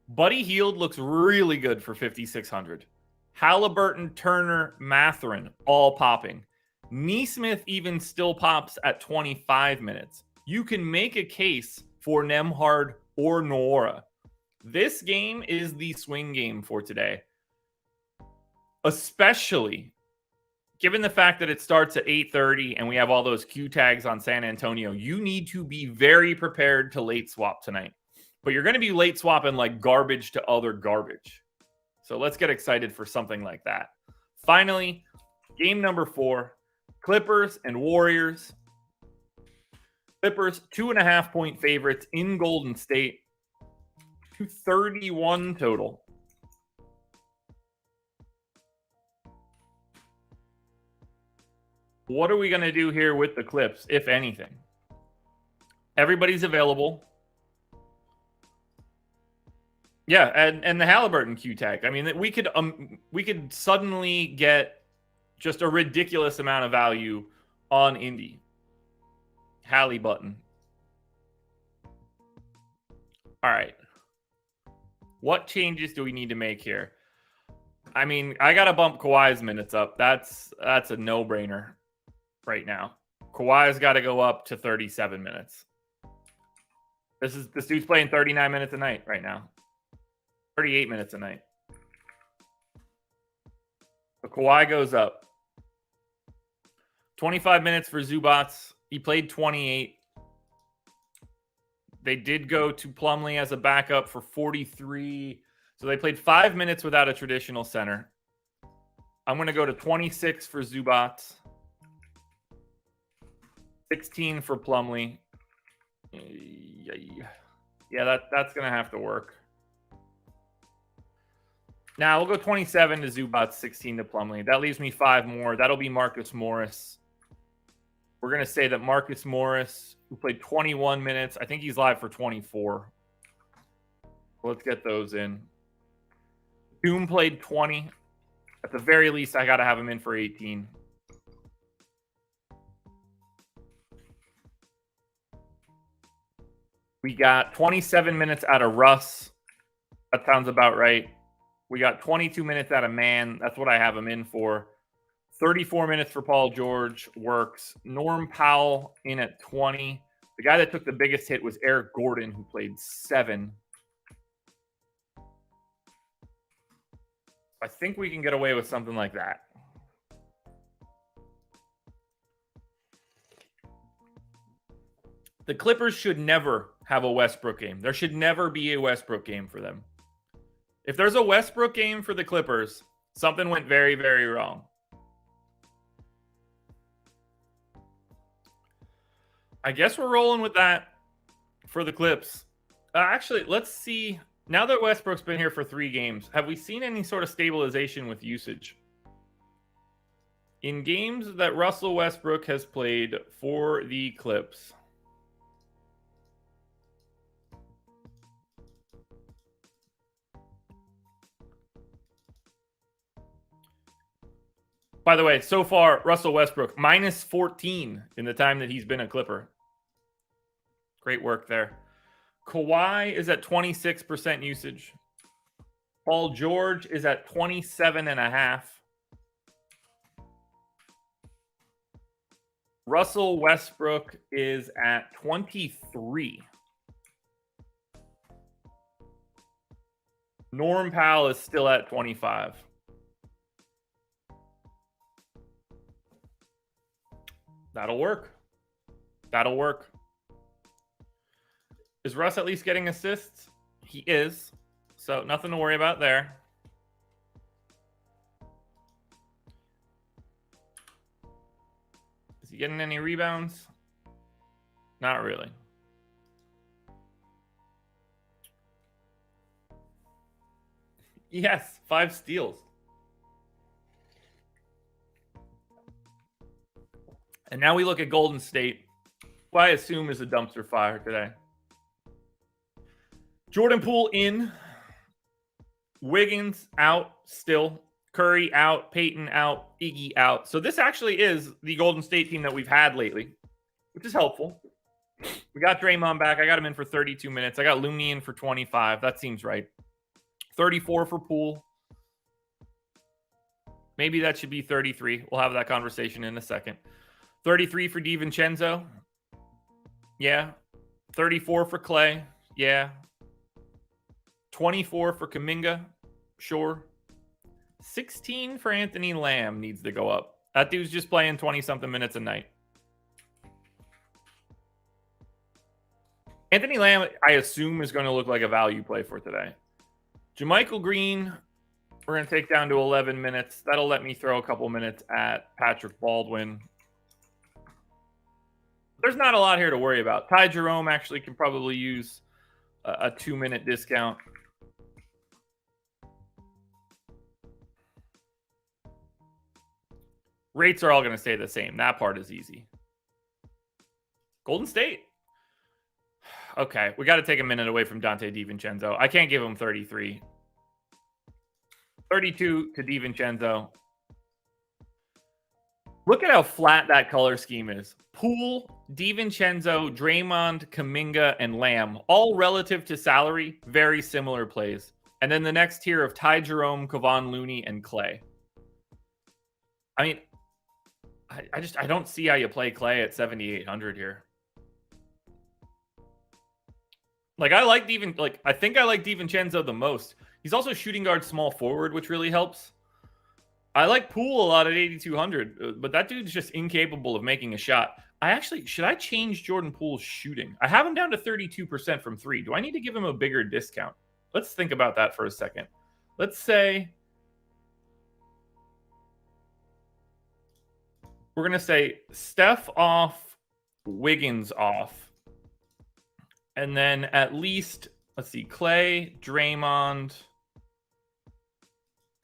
Speaker 1: Buddy Hield looks really good for 5,600. Halliburton, Turner, Mathurin, all popping. Neesmith even still pops at 25 minutes. You can make a case for Nembhard or Noora. This game is the swing game for today. Especially given the fact that it starts at 8:30 and we have all those Q tags on San Antonio. You need to be very prepared to late swap tonight. But you're going to be late swapping like garbage to other garbage. So let's get excited for something like that. Finally, game number 4, Clippers and Warriors. Clippers, 2.5-point favorites in Golden State. 231 total. What are we going to do here with the Clips, if anything? Everybody's available. Yeah, and the Halliburton Q tag. I mean, we could suddenly get just a ridiculous amount of value on Indy. Hallie button. All right. What changes do we need to make here? I mean, I got to bump Kawhi's minutes up. That's a no-brainer right now. Kawhi's got to go up to 37 minutes. This dude's playing 39 minutes a night right now. 38 minutes a night. So Kawhi goes up. 25 minutes for Zubats. He played 28. They did go to Plumlee as a backup for 43. So they played 5 minutes without a traditional center. I'm going to go to 26 for Zubats. 16 for Plumlee. Yeah, that's going to have to work. Now we'll go 27 to Zubats, 16 to Plumlee. That leaves me 5 more. That'll be Marcus Morris. We're going to say that Marcus Morris, who played 21 minutes, I think he's live for 24. Let's get those in. Doom played 20. At the very least, I got to have him in for 18. We got 27 minutes out of Russ. That sounds about right. We got 22 minutes out of Man. That's what I have him in for. 34 minutes for Paul George works. Norm Powell in at 20. The guy that took the biggest hit was Eric Gordon, who played 7. I think we can get away with something like that. The Clippers should never have a Westbrook game. There should never be a Westbrook game for them. If there's a Westbrook game for the Clippers, something went very, very wrong. I guess we're rolling with that for the Clips. Actually, let's see. Now that Westbrook's been here for 3 games, have we seen any sort of stabilization with usage? In games that Russell Westbrook has played for the Clips. By the way, so far, Russell Westbrook, minus 14 in the time that he's been a Clipper. Great work there. Kawhi is at 26% usage. Paul George is at 27.5. Russell Westbrook is at 23. Norm Powell is still at 25. That'll work. That'll work. Is Russ at least getting assists? He is. So nothing to worry about there. he getting any rebounds? Not really. Yes, 5 steals. And now we look at Golden State, who I assume is a dumpster fire today. Jordan Poole in. Wiggins out still. Curry out. Peyton out. Iggy out. So this actually is the Golden State team that we've had lately, which is helpful. We got Draymond back. I got him in for 32 minutes. I got Looney in for 25. That seems right. 34 for Poole. Maybe that should be 33. We'll have that conversation in a second. 33 for DiVincenzo. Yeah. 34 for Clay. Yeah. 24 for Kuminga. Sure. 16 for Anthony Lamb needs to go up. That dude's just playing 20-something minutes a night. Anthony Lamb, I assume, is going to look like a value play for today. JaMychal Green, we're going to take down to 11 minutes. That'll let me throw a couple minutes at Patrick Baldwin. There's not a lot here to worry about. Ty Jerome actually can probably use a 2-minute discount. Rates are all going to stay the same. That part is easy. Golden State. Okay, we got to take a minute away from Dante DiVincenzo. I can't give him 33. 32 to DiVincenzo. Look at how flat that color scheme is. Poole, DiVincenzo, Draymond, Kuminga, and Lamb, all relative to salary, very similar plays. And then the next tier of Ty Jerome, Kevon Looney, and Clay. I mean, I don't see how you play Clay at 7,800 here. Like, I think I like DiVincenzo the most. He's also shooting guard small forward, which really helps. I like Poole a lot at 8,200, but that dude's just incapable of making a shot. Should I change Jordan Poole's shooting? I have him down to 32% from 3. Do I need to give him a bigger discount? Let's think about that for a second. Let's say we're going to say Steph off, Wiggins off. And then at least, let's see, Clay, Draymond,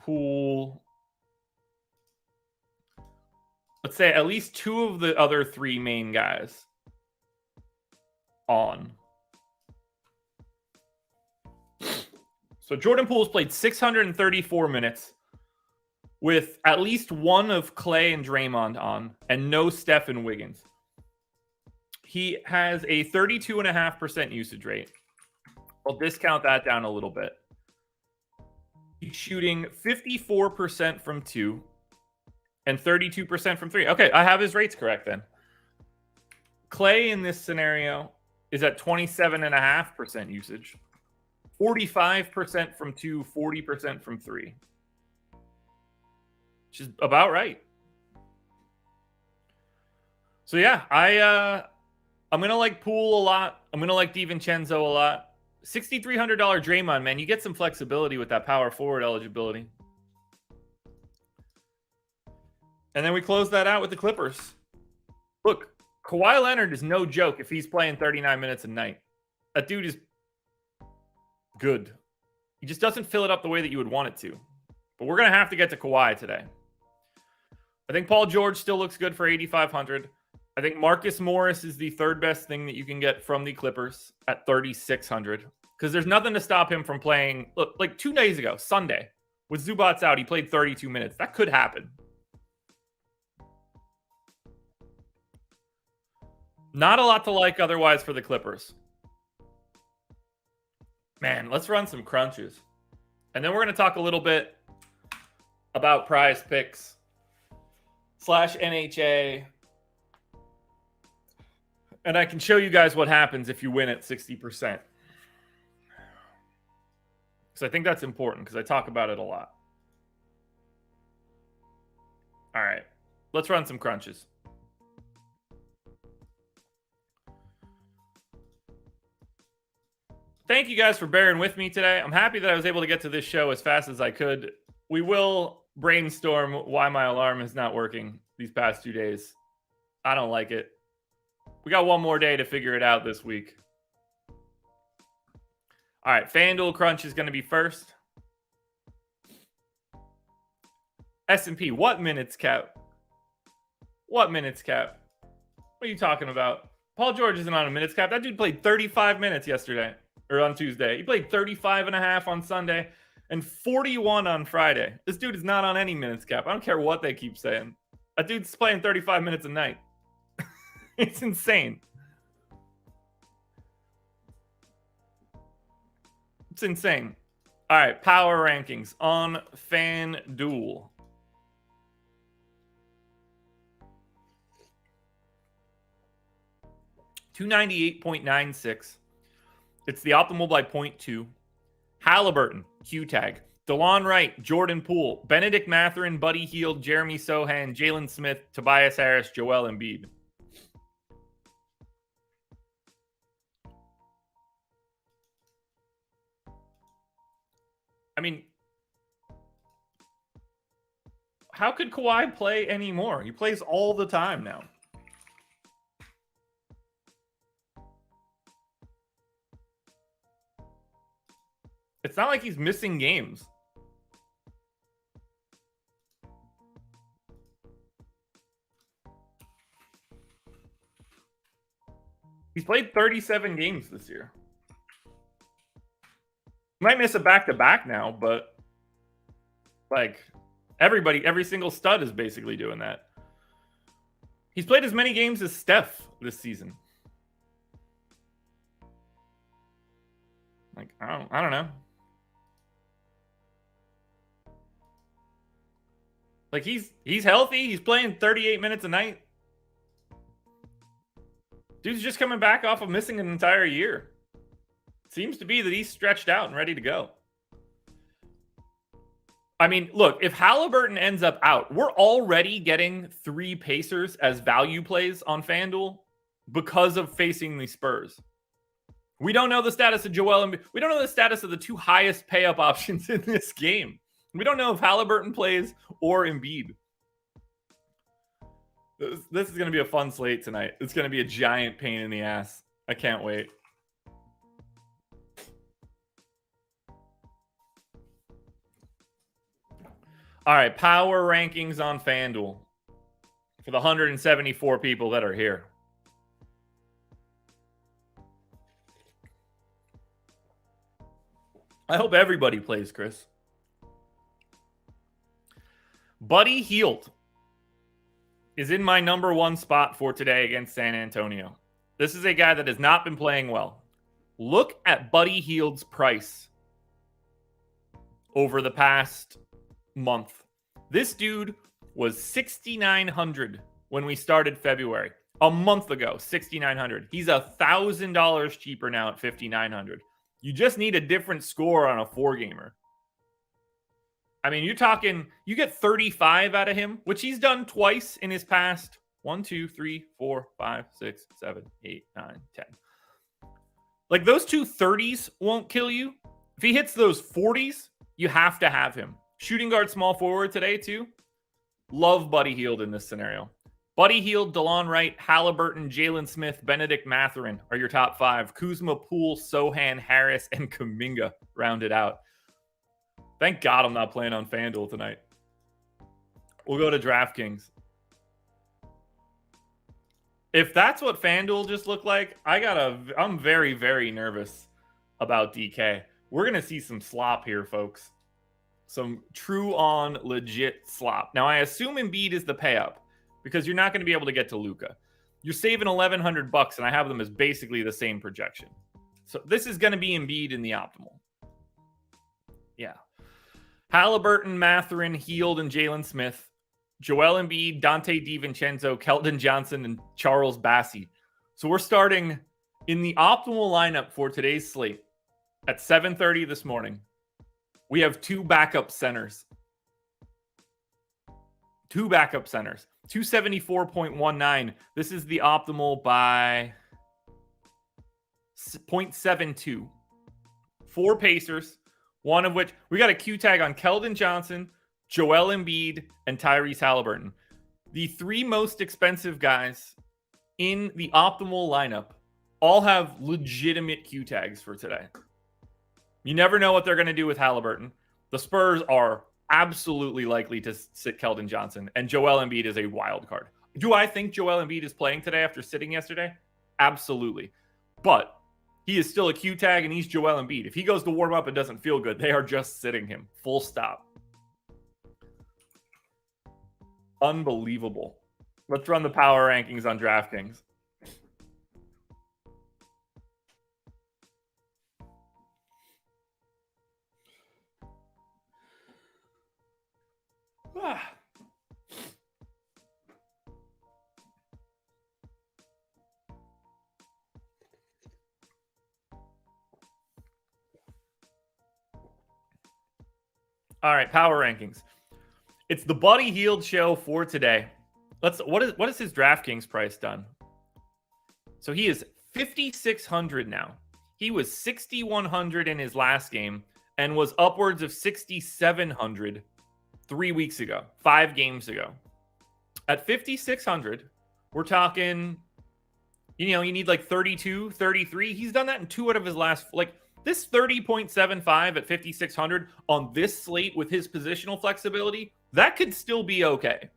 Speaker 1: Poole. Let's say at least 2 of the other 3 main guys on. So Jordan Poole's played 634 minutes with at least 1 of Clay and Draymond on and no Steph and Wiggins. He has a 32.5% usage rate. I'll discount that down a little bit. He's shooting 54% from 2 and 32% from 3. Okay, I have his rates correct then. Clay in this scenario is at 27.5% usage. 45% from 2, 40% from 3. Which is about right. So yeah, I'm going to like Poole a lot. I'm going to like DiVincenzo a lot. $6,300 Draymond, man. You get some flexibility with that power forward eligibility. And then we close that out with the Clippers. Look, Kawhi Leonard is no joke if he's playing 39 minutes a night. That dude is good. He just doesn't fill it up the way that you would want it to. But we're going to have to get to Kawhi today. I think Paul George still looks good for 8,500. I think Marcus Morris is the third best thing that you can get from the Clippers at 3,600. Because there's nothing to stop him from playing. Look, like 2 days ago, Sunday, with Zubats out, he played 32 minutes. That could happen. Not a lot to like otherwise for the Clippers. Man, let's run some crunches. And then we're going to talk a little bit about prize picks / NHA. And I can show you guys what happens if you win at 60%. Because I think that's important because I talk about it a lot. All right. Let's run some crunches. Thank you guys for bearing with me today. I'm happy that I was able to get to this show as fast as I could. We will brainstorm why my alarm is not working these past 2 days. I don't like it. We got one more day to figure it out this week. All right, FanDuel Crunch is going to be first. S&P, what minutes cap? What minutes cap? What are you talking about? Paul George isn't on a minutes cap. That dude played 35 minutes yesterday, or on Tuesday. He played 35 and a half on Sunday and 41 on Friday. This dude is not on any minutes cap. I don't care what they keep saying. That dude's playing 35 minutes a night. It's insane. It's insane. All right, power rankings on FanDuel. $298.96. It's the optimal by 0.2. Halliburton, Q tag. DeLon Wright, Jordan Poole, Benedict Mathurin, Buddy Hield, Jeremy Sohan, Jalen Smith, Tobias Harris, Joel Embiid. I mean, how could Kawhi play anymore? He plays all the time now. It's not like he's missing games. He's played 37 games this year. Might miss a back-to-back now, but like every single stud is basically doing that. He's played as many games as Steph this season. Like, I don't know. Like he's healthy. He's playing 38 minutes a night. Dude's just coming back off of missing an entire year. Seems to be that he's stretched out and ready to go. I mean, look, if Halliburton ends up out, we're already getting 3 Pacers as value plays on FanDuel because of facing the Spurs. We don't know the status of Joel Embiid. We don't know the status of the 2 highest pay-up options in this game. We don't know if Halliburton plays or Embiid. This is going to be a fun slate tonight. It's going to be a giant pain in the ass. I can't wait. All right, power rankings on FanDuel for the 174 people that are here. I hope everybody plays, Chris. Buddy Hield is in my number 1 spot for today against San Antonio. This is a guy that has not been playing well. Look at Buddy Hield's price over the past month. This dude was 6,900 when we started February. A month ago, 6,900. He's $1,000 cheaper now at 5,900. You just need a different score on a 4-gamer. I mean, you're talking, you get 35 out of him, which he's done twice in his past 1, 2, 3, 4, 5, 6, 7, 8, 9, 10. Like those 2 30s won't kill you. If he hits those 40s, you have to have him. Shooting guard, small forward today too. Love Buddy Hield in this scenario. Buddy Hield, DeLon Wright, Halliburton, Jalen Smith, Benedict Mathurin are your top 5. Kuzma, Poole, Sohan, Harris, and Kuminga rounded out. Thank God I'm not playing on FanDuel tonight. We'll go to DraftKings. If that's what FanDuel just looked like, I'm very, very nervous about DK. We're going to see some slop here, folks. Some true on legit slop. Now, I assume Embiid is the pay up because you're not going to be able to get to Luka. You're saving $1,100 and I have them as basically the same projection. So this is going to be Embiid in the optimal. Yeah. Halliburton, Mathurin, Hield, and Jalen Smith. Joel Embiid, Dante DiVincenzo, Keldon Johnson, and Charles Bassey. So we're starting in the optimal lineup for today's slate at 7:30 this morning. We have 2 backup centers. 2 backup centers. 274.19. This is the optimal by 0.72. 4 Pacers. One of which, we got a Q tag on Keldon Johnson, Joel Embiid, and Tyrese Halliburton. The 3 most expensive guys in the optimal lineup all have legitimate Q tags for today. You never know what they're going to do with Halliburton. The Spurs are absolutely likely to sit Keldon Johnson, and Joel Embiid is a wild card. Do I think Joel Embiid is playing today after sitting yesterday? Absolutely. But he is still a Q tag, and he's Joel Embiid. If he goes to warm up and doesn't feel good, they are just sitting him. Full stop. Unbelievable. Let's run the power rankings on DraftKings. All right, power rankings. It's the Buddy Hield show for today. What is his DraftKings price done? So he is 5,600 now. He was 6,100 in his last game and was upwards of 6,700 3 weeks ago, 5 games ago. At 5,600, we're talking, you need like 32, 33. He's done that in 2 out of his last, this 30.75 at 5,600 on this slate with his positional flexibility, that could still be okay.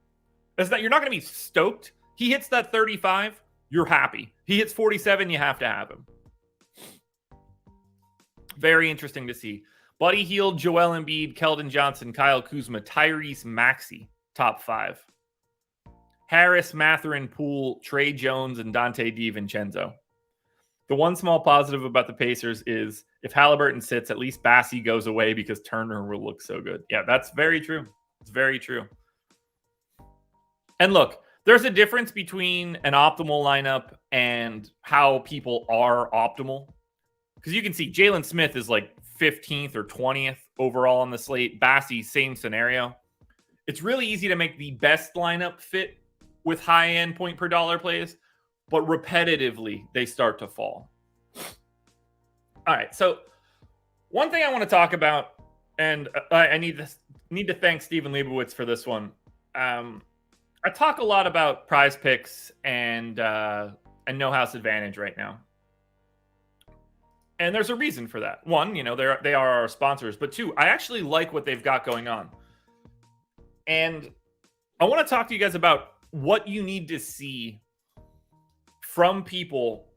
Speaker 1: You're not going to be stoked. He hits that 35, you're happy. He hits 47, you have to have him. Very interesting to see. Buddy Hield, Joel Embiid, Keldon Johnson, Kyle Kuzma, Tyrese Maxey, top 5. Harris, Mathurin, Poole, Trey Jones, and Dante DiVincenzo. The one small positive about the Pacers is if Halliburton sits, at least Bassey goes away because Turner will look so good. Yeah, that's very true. It's very true. And look, there's a difference between an optimal lineup and how people are optimal. Because you can see Jalen Smith is like 15th or 20th overall on the slate. Bassey, same scenario. It's really easy to make the best lineup fit with high-end point per dollar plays, but repetitively, they start to fall. All right, so one thing I want to talk about, and I need to thank Stephen Leibowitz for this one. I talk a lot about Prize Picks and No House Advantage right now. And there's a reason for that. One, they are our sponsors, but 2, I actually like what they've got going on. And I want to talk to you guys about what you need to see from people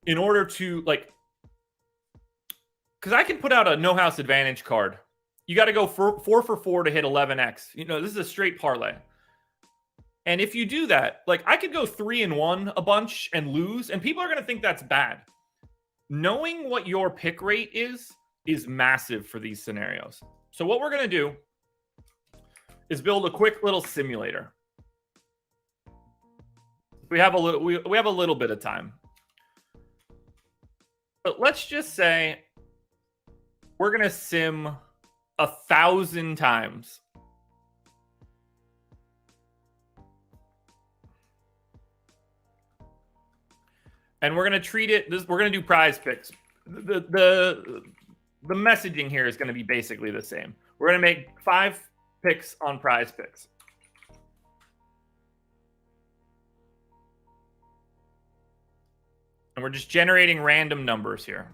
Speaker 1: in order to, because I can put out a No House Advantage card. You got to go 4 for 4 to hit 11x. This is a straight parlay. And if you do that, I could go 3-1 a bunch and lose, and people are going to think that's bad. Knowing what your pick rate is massive for these scenarios. So what we're going to do is build a quick little simulator. We have a little bit of time. But let's just say we're going to sim 1,000 times. And we're going to treat it, we're going to do Prize Picks. The messaging here is going to be basically the same. We're going to make 5 picks on Prize Picks. And we're just generating random numbers here.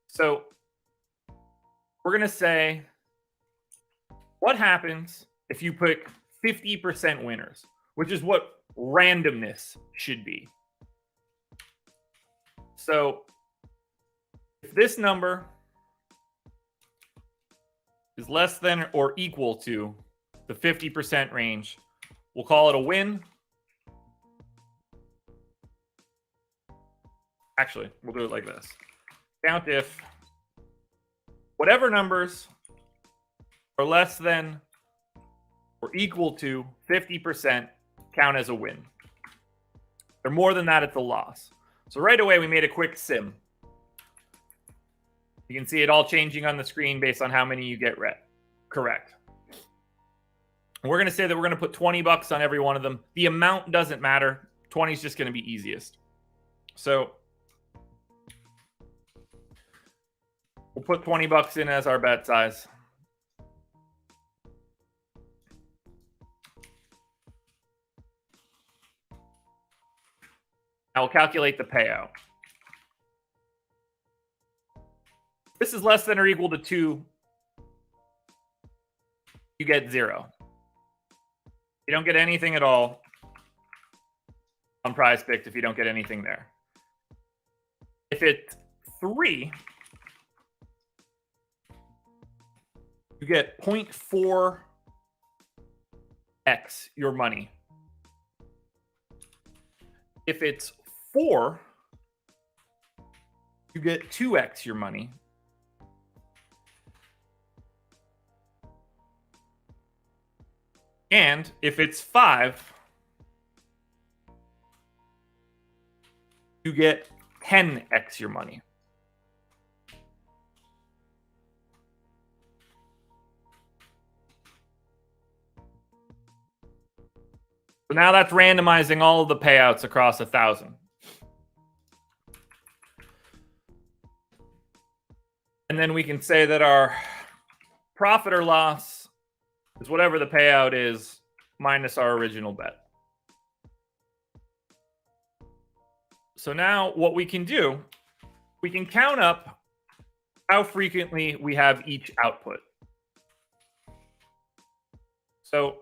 Speaker 1: So we're going to say, what happens if you pick 50% winners, which is what randomness should be. So if this number is less than or equal to the 50% range, we'll call it a win. Actually, we'll do it like this. Count if whatever numbers are less than or equal to 50% count as a win. If they're more than that, it's a loss. So right away, we made a quick sim. You can see it all changing on the screen based on how many you get correct. We're going to say that we're going to put $20 on every one of them. The amount doesn't matter. 20 is just going to be easiest. So We'll put 20 bucks in as our bet size. I'll calculate the payout. This is less than or equal to 2. You get 0. You don't get anything at all on Prize Picks if you don't get anything there. If it's 3, you get 0.4x your money. If it's 4, you get 2x your money. And if it's 5, you get 10x your money. So now that's randomizing all of the payouts across 1,000. And then we can say that our profit or loss is whatever the payout is minus our original bet. So now what we can do, we can count up how frequently we have each output. So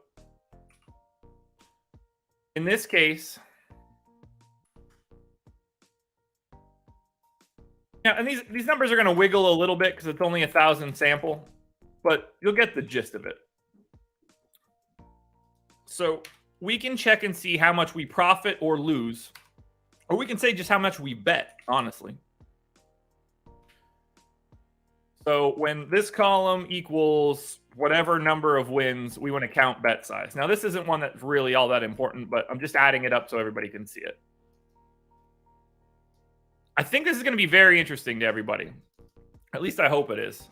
Speaker 1: in this case, yeah, and these numbers are going to wiggle a little bit because it's only 1,000 sample, but you'll get the gist of it. So we can check and see how much we profit or lose, or we can say just how much we bet, honestly. So when this column equals whatever number of wins, we want to count bet size. Now, this isn't one that's really all that important, but I'm just adding it up so everybody can see it. I think this is going to be very interesting to everybody. At least I hope it is.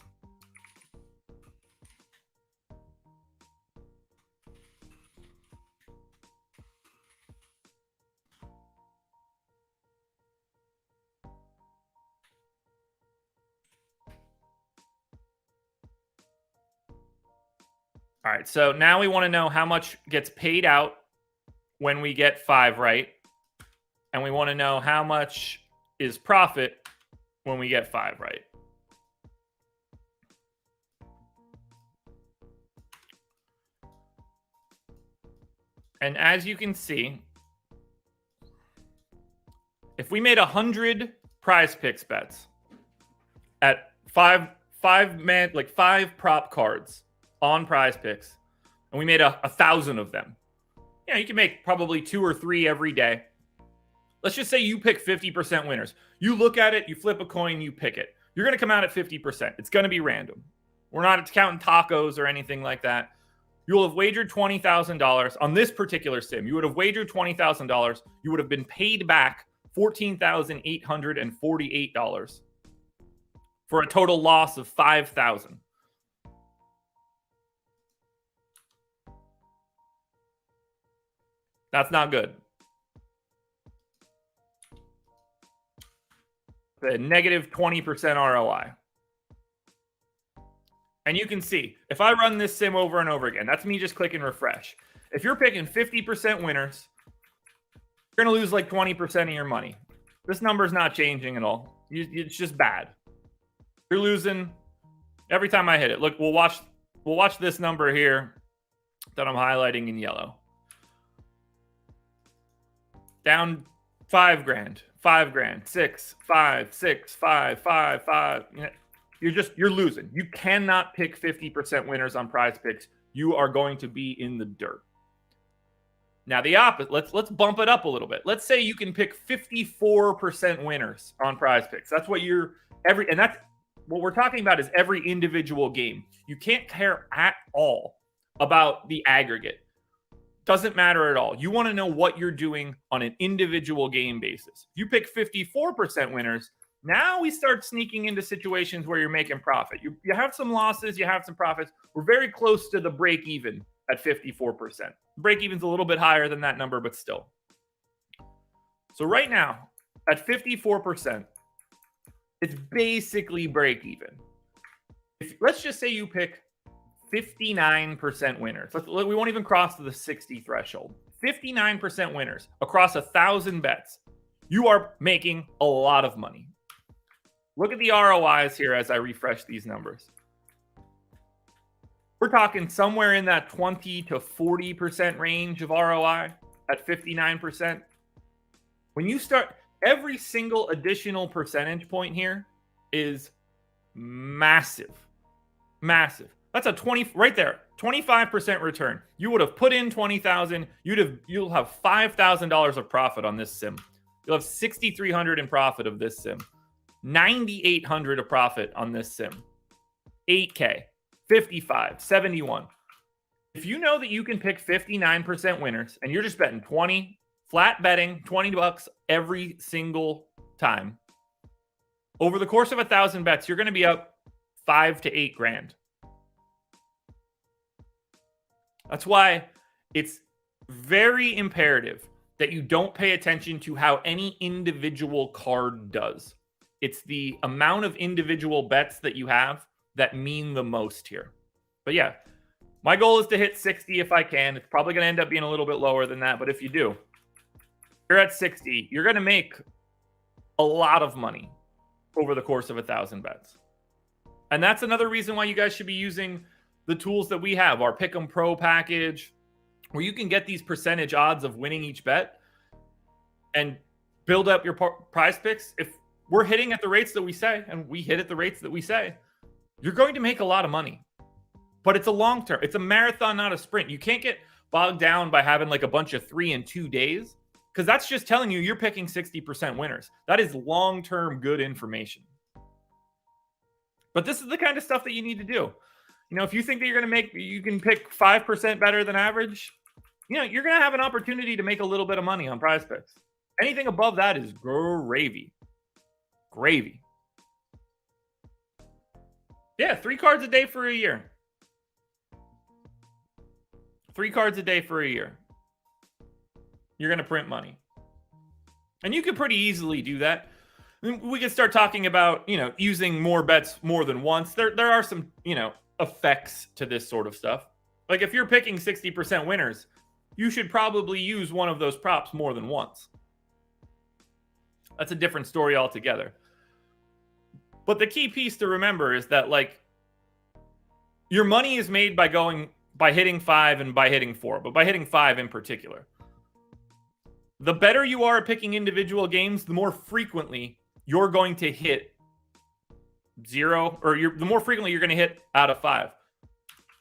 Speaker 1: All right, so now we want to know how much gets paid out when we get 5 right. And we want to know how much is profit when we get 5 right. And as you can see, if we made 100 Prize Picks bets at five prop cards on Prize Picks, and we made 1,000 of them, you can make probably 2 or 3 every day. Let's just say you pick 50% winners. You look at it, you flip a coin, you pick it. You're going to come out at 50%. It's going to be random. We're not counting tacos or anything like that. You'll have wagered $20,000 on this particular sim. You would have wagered $20,000. You would have been paid back $14,848 for a total loss of $5,000. That's not good. The negative 20% ROI. And you can see, if I run this sim over and over again, that's me just clicking refresh. If you're picking 50% winners, you're going to lose like 20% of your money. This number's not changing at all. It's just bad. You're losing every time I hit it. Look, we'll watch this number here that I'm highlighting in yellow. Down $5,000, $5,000, 6, 5, 6, 5, 5, 5. You're losing. You cannot pick 50% winners on Prize Picks. You are going to be in the dirt. Now the opposite. Let's bump it up a little bit. Let's say you can pick 54% winners on Prize Picks. That's what and that's what we're talking about is every individual game. You can't care at all about the aggregate. Doesn't matter at all. You want to know what you're doing on an individual game basis. If you pick 54% winners, now we start sneaking into situations where you're making profit. You have some losses, you have some profits. We're very close to the break even at 54%. Break even's a little bit higher than that number, but still. So right now, at 54%, it's basically break even. Let's just say you pick 59% winners. We won't even cross the 60 threshold. 59% winners across 1,000 bets. You are making a lot of money. Look at the ROIs here as I refresh these numbers. We're talking somewhere in that 20 to 40% range of ROI at 59%. When you start, every single additional percentage point here is massive. Massive. That's a 20 right there. 25% return. You would have put in 20,000. You'll have $5,000 of profit on this sim. You'll have 6,300 in profit of this sim. 9,800 of profit on this sim. 8K, 55, 71. If you know that you can pick 59% winners and you're just betting 20, flat betting $20 every single time, over the course of 1,000 bets, you're going to be up 5 to 8 grand. That's why it's very imperative that you don't pay attention to how any individual card does. It's the amount of individual bets that you have that mean the most here. But yeah, my goal is to hit 60 if I can. It's probably going to end up being a little bit lower than that. But if you do, you're at 60, you're going to make a lot of money over the course of 1,000 bets. And that's another reason why you guys should be using the tools that we have, our Pick'em Pro package, where you can get these percentage odds of winning each bet and build up your prize picks. If we're hitting at the rates that we say, and we hit at the rates that we say, you're going to make a lot of money. But it's a long term. It's a marathon, not a sprint. You can't get bogged down by having like a bunch of 3 and 2 days, because that's just telling you you're picking 60% winners. That is long-term good information. But this is the kind of stuff that you need to do. You know, if you think that you can pick 5% better than average, you know, you're going to have an opportunity to make a little bit of money on prize picks. Anything above that is gravy. Gravy. Yeah, 3 cards a day for a year. 3 cards a day for a year. You're going to print money. And you could pretty easily do that. We could start talking about, you know, using more bets more than once. There are some, you know, effects to this sort of stuff. Like if you're picking 60% winners, you should probably use one of those props more than once. That's a different story altogether. But the key piece to remember is that, like, your money is made by hitting 5 and by hitting 4, but by hitting 5 in particular. The better you are at picking individual games, the more frequently you're going to hit 0, or the more frequently you're going to hit out of 5.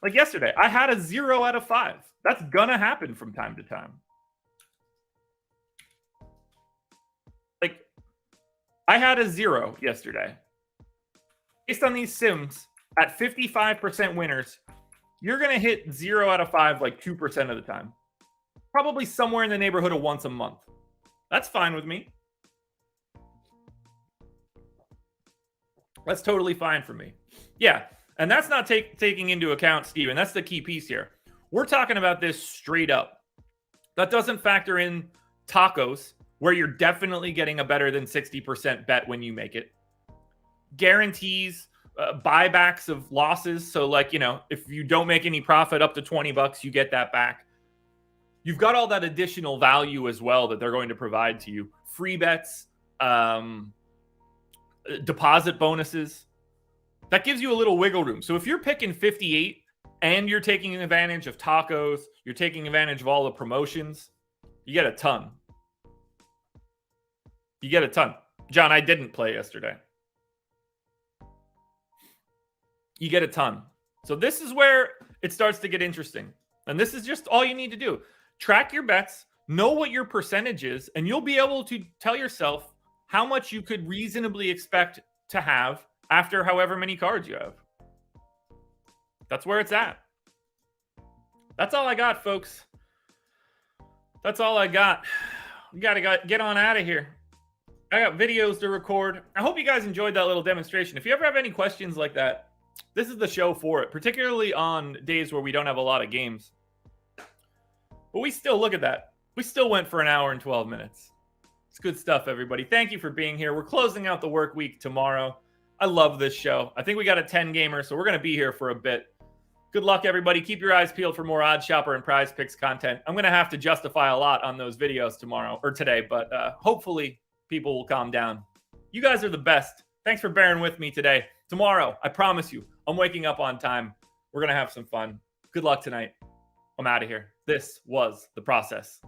Speaker 1: Like yesterday, I had a 0 out of 5. That's going to happen from time to time. Like, I had a 0 yesterday. Based on these sims, at 55% winners, you're going to hit 0 out of 5 like 2% of the time. Probably somewhere in the neighborhood of once a month. That's fine with me. That's totally fine for me. Yeah, and that's not taking into account, Steven. That's the key piece here. We're talking about this straight up. That doesn't factor in tacos, where you're definitely getting a better than 60% bet when you make it. Guarantees, buybacks of losses. So, like, you know, if you don't make any profit up to $20, you get that back. You've got all that additional value as well that they're going to provide to you. Free bets, deposit bonuses. That gives you a little wiggle room. So if you're picking 58 and you're taking advantage of tacos, you're taking advantage of all the promotions, you get a ton. You get a ton. John, I didn't play yesterday. You get a ton. So this is where it starts to get interesting. And this is just all you need to do. Track your bets, know what your percentage is, and you'll be able to tell yourself how much you could reasonably expect to have after however many cards you have. That's where it's at. That's all I got, folks. That's all I got. We got to get on out of here. I got videos to record. I hope you guys enjoyed that little demonstration. If you ever have any questions like that, this is the show for it, particularly on days where we don't have a lot of games. But we still, look at that. We still went for an hour and 12 minutes. It's good stuff, everybody. Thank you for being here. We're closing out the work week tomorrow. I love this show. I think we got a 10 gamer, so we're going to be here for a bit. Good luck, everybody. Keep your eyes peeled for more Odd Shopper and Prize Picks content. I'm going to have to justify a lot on those videos tomorrow or today, but hopefully people will calm down. You guys are the best. Thanks for bearing with me today. Tomorrow, I promise you, I'm waking up on time. We're going to have some fun. Good luck tonight. I'm out of here. This was The Process.